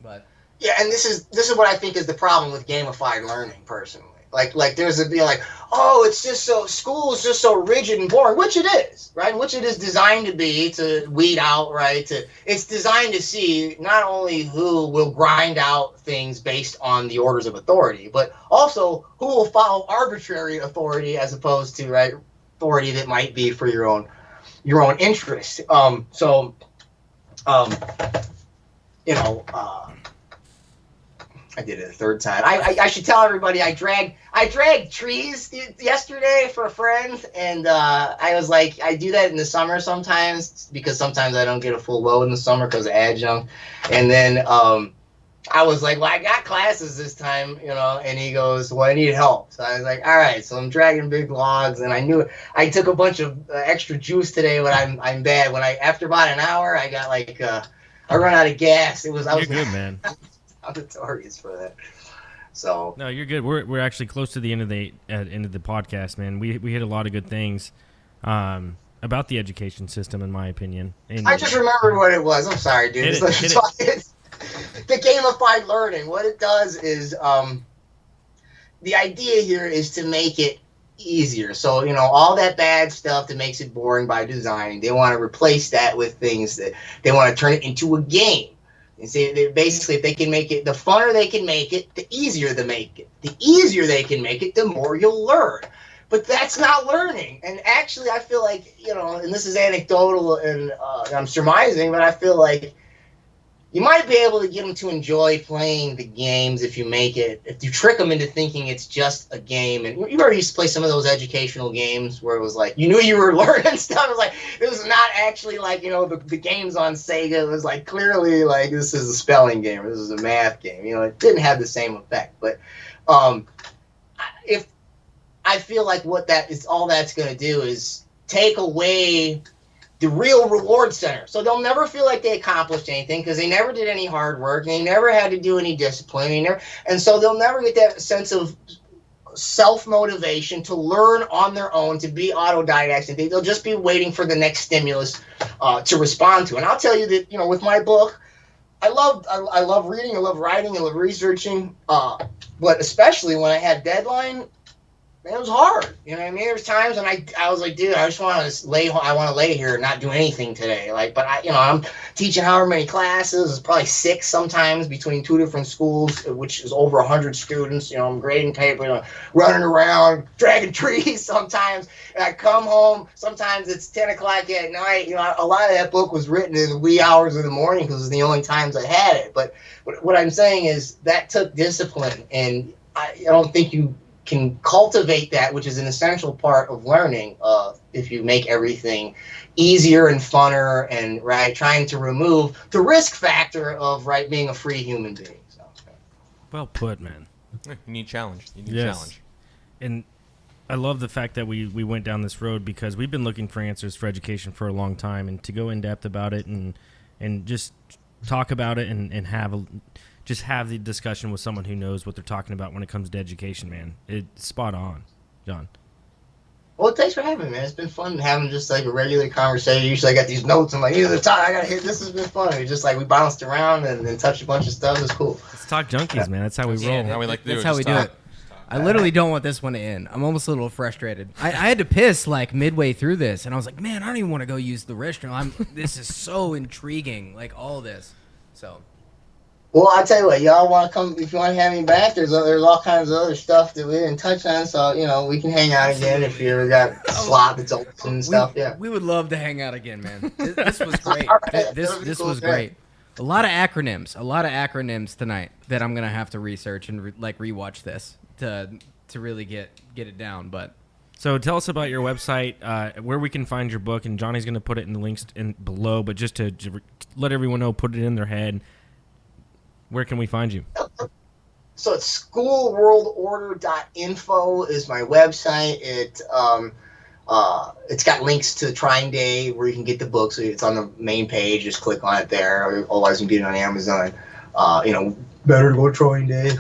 But yeah, and this is what I think is the problem with gamified learning, personally. Like there's a be like, oh, it's just so, school is just so rigid and boring, which it is, right? Which it is designed to be, to weed out, right? It's designed to see not only who will grind out things based on the orders of authority, but also who will follow arbitrary authority as opposed to, right, authority that might be for your own interest. I did it a third time. I should tell everybody I dragged trees yesterday for a friend, and I was like, I do that in the summer sometimes because sometimes I don't get a full load in the summer because of adjunct. And then I was like, well, I got classes this time, and he goes, well, I need help. So I was like, all right, so I'm dragging big logs, and I knew I took a bunch of extra juice today, but I'm bad. After about an hour, I got like I run out of gas. You're good, man. I'm notorious for that. So no, you're good. We're actually close to the end of the podcast, man. We hit a lot of good things about the education system, in my opinion. And I just remembered what it was. I'm sorry, dude. Hit It's the gamified learning. What it does is the idea here is to make it easier. So all that bad stuff that makes it boring by design, they want to replace that with things that they want to turn it into a game. And see, basically, if they can make it, the funner they can make it, the easier they make it. The easier they can make it, the more you'll learn. But that's not learning. And actually, I feel like, and this is anecdotal and I'm surmising, but I feel like you might be able to get them to enjoy playing the games if you trick them into thinking it's just a game. And you already used to play some of those educational games where it was like, you knew you were learning stuff. It was like, it was not actually like, the games on Sega. It was like, clearly like, this is a spelling game, or this is a math game. It didn't have the same effect. But if I feel like all that's going to do is take away the real reward center. So they'll never feel like they accomplished anything because they never did any hard work. And they never had to do any discipline. And so they'll never get that sense of self-motivation to learn on their own, to be autodidacts. And they'll just be waiting for the next stimulus to respond to. And I'll tell you that, with my book, I love reading, I love writing, I love researching. But especially when I had deadline, man, it was hard. You know what I mean? There's times when I was like, dude, I just want to lay here and not do anything today. But I'm teaching however many classes. It's probably 6 sometimes between 2 different schools, which is over 100 students. I'm grading paper, running around, dragging trees sometimes. And I come home. Sometimes it's 10 o'clock at night. A lot of that book was written in the wee hours of the morning because it was the only times I had it. But what I'm saying is that took discipline. And I don't think you can cultivate that, which is an essential part of learning, if you make everything easier and funner and trying to remove the risk factor of being a free human being. So. Well put, man. You need challenge. Challenge. And I love the fact that we went down this road because we've been looking for answers for education for a long time, and to go in depth about it and just talk about it and have the discussion with someone who knows what they're talking about when it comes to education, man. It's spot on, John. Well, thanks for having me, man. It's been fun having just like a regular conversation. Usually I got these notes. I'm like, I got to hit. This has been fun. It's just like we bounced around and touched a bunch of stuff. It's cool. Let's talk junkies, man. That's how we roll. How we like to do That's it. how we do it. I literally don't want this one to end. I'm almost a little frustrated. I had to piss like midway through this, and I was like, man, I don't even want to go use the restroom. This is so intriguing, like all this. So. Well, I'll tell you what, y'all want to come, if you want to have me back, there's all kinds of other stuff that we didn't touch on, so, we can hang out again if you ever got a slot that's open and stuff, yeah. We would love to hang out again, man. This was great. Right, this was great. A lot of acronyms tonight that I'm going to have to research and rewatch this to really get it down, but. So tell us about your website, where we can find your book, and Johnny's going to put it in the links below, but just to let everyone know, put it in their head. Where can we find you? So it's schoolworldorder.info is my website. It's got links to TrineDay where you can get the book. So it's on the main page. Just click on it there. Otherwise, you can get it on Amazon. Better to go TrineDay.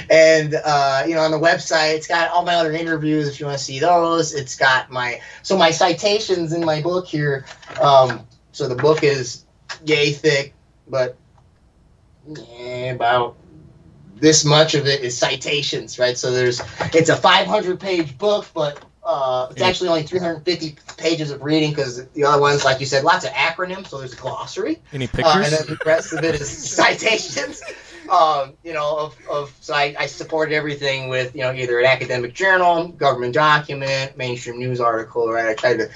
And on the website, it's got all my other interviews if you want to see those. It's got my citations in my book here. So the book is yay thick, but about this much of it is citations, right? So it's a 500-page book, but it's actually only 350 pages of reading because the other ones, like you said, lots of acronyms. So there's a glossary. Any pictures? And then the rest of it is citations. So I supported everything with either an academic journal, government document, mainstream news article, right? I tried to,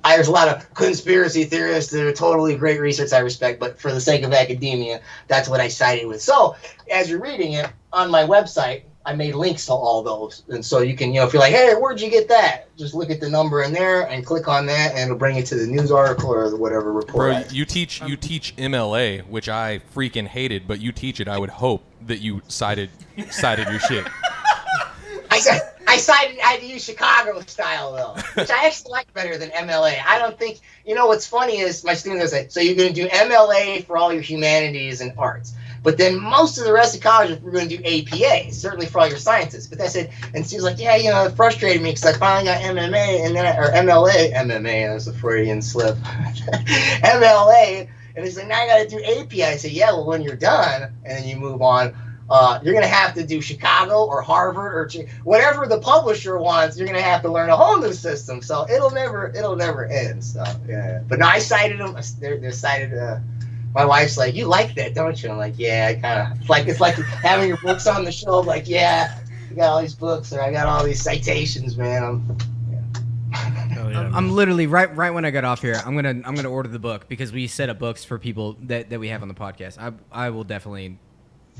there's a lot of conspiracy theorists that are totally great research I respect, but for the sake of academia, that's what I sided with. So as you're reading it on my website, I made links to all those. And so you can, if you're like, hey, where'd you get that? Just look at the number in there and click on that, and it'll bring you to the news article or whatever report. Bro, you teach MLA, which I freaking hated, but you teach it. I would hope that you cited your shit. I had to use Chicago style, though, which I actually like better than MLA. I don't think, what's funny is my students say, so you're going to do MLA for all your humanities and arts. But then most of the rest of college, we're going to do APA, certainly for all your sciences. But I said, and she was like, yeah, it frustrated me because I finally got MMA, and then MMA, that's a Freudian slip, MLA, and it's like, now I got to do APA. I said, yeah, well, when you're done, and then you move on, you're going to have to do Chicago or Harvard or whatever the publisher wants. You're going to have to learn a whole new system. So it'll never end. So yeah. But no, I cited them. They're cited. My wife's like, you like that, don't you? I'm like, yeah, I kind of it's like having your books on the shelf. Like, yeah, I got all these books or I got all these citations, man. I'm literally right when I got off here. I'm gonna order the book because we set up books for people that we have on the podcast. I will definitely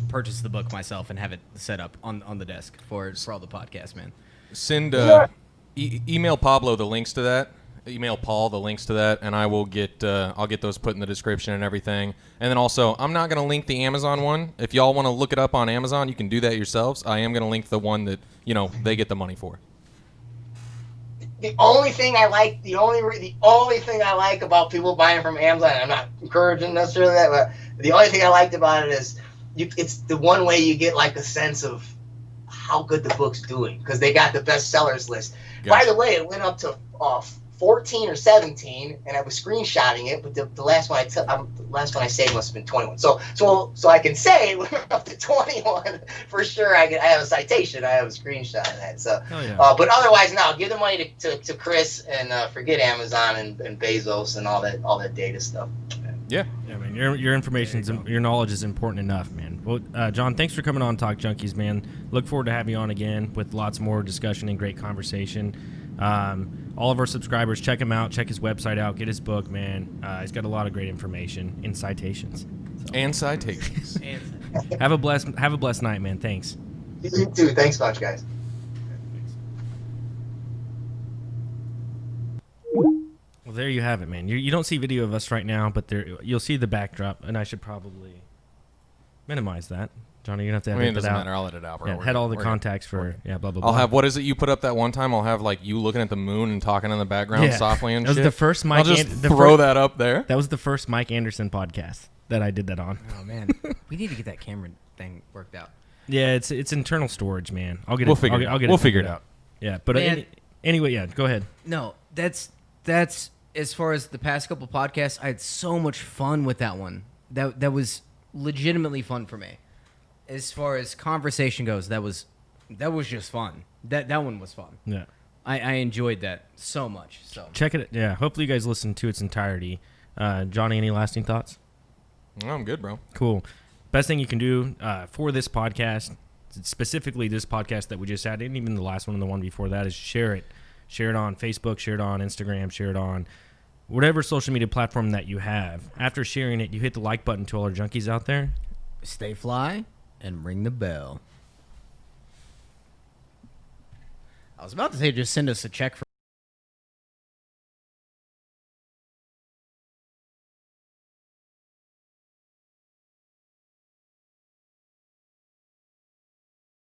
purchase the book myself and have it set up on the desk for all the podcasts, man. Send email Pablo the links to that. Email Paul the links to that, and I will I'll get those put in the description and everything. And then also, I'm not gonna link the Amazon one. If y'all want to look it up on Amazon, you can do that yourselves. I am gonna link the one that they get the money for. The only thing I like, the only thing I like about people buying from Amazon, I'm not encouraging necessarily that, but the only thing I liked about it is it's the one way you get like a sense of how good the book's doing because they got the bestsellers list. Gotcha. By the way, it went up to 14 or 17, and I was screenshotting it, but the last one I saved must have been 21. So I can say it went up to 21 for sure. I have a citation. I have a screenshot of that. So, yeah. But otherwise, no. Give the money to Chris and forget Amazon and Bezos and all that data stuff. Yeah. Yeah, man. Your your knowledge is important enough, man. Well, John, thanks for coming on Talk Junkies, man. Look forward to having you on again with lots more discussion and great conversation. All of our subscribers, check him out. Check his website out. Get his book, man. He's got a lot of great information and citations. So. And citations. Have a blessed night, man. Thanks. You too. Thanks much, guys. Well, there you have it, man. You don't see video of us right now, but you'll see the backdrop, and I should probably minimize that. Johnny, you're going to have to edit it doesn't out. matter. I'll edit it out. Yeah, had all the contacts for, blah, blah, blah. I'll have, what is it you put up that one time? I'll have, like, you looking at the moon and talking in the background softly and shit. That was the first Mike. I'll just throw that up there. That was the first Mike Anderson podcast that I did that on. Oh, man. We need to get that camera thing worked out. Yeah, it's internal storage, man. We'll figure it out. Yeah, but anyway, yeah, go ahead. No, that's as far as the past couple podcasts, I had so much fun with that one. That was legitimately fun for me. as far as conversation goes, that was just fun. That one was fun. Yeah. I enjoyed that so much. So Check it. Yeah. Hopefully you guys listen to its entirety. Johnny, any lasting thoughts? No, I'm good, bro. Cool. Best thing you can do for this podcast, specifically this podcast that we just had, and even the last one and the one before that, is share it. Share it on Facebook, share it on Instagram, share it on whatever social media platform that you have. After sharing it, you hit the like button to all our junkies out there. stay fly and ring the bell. I was about to say just send us a check for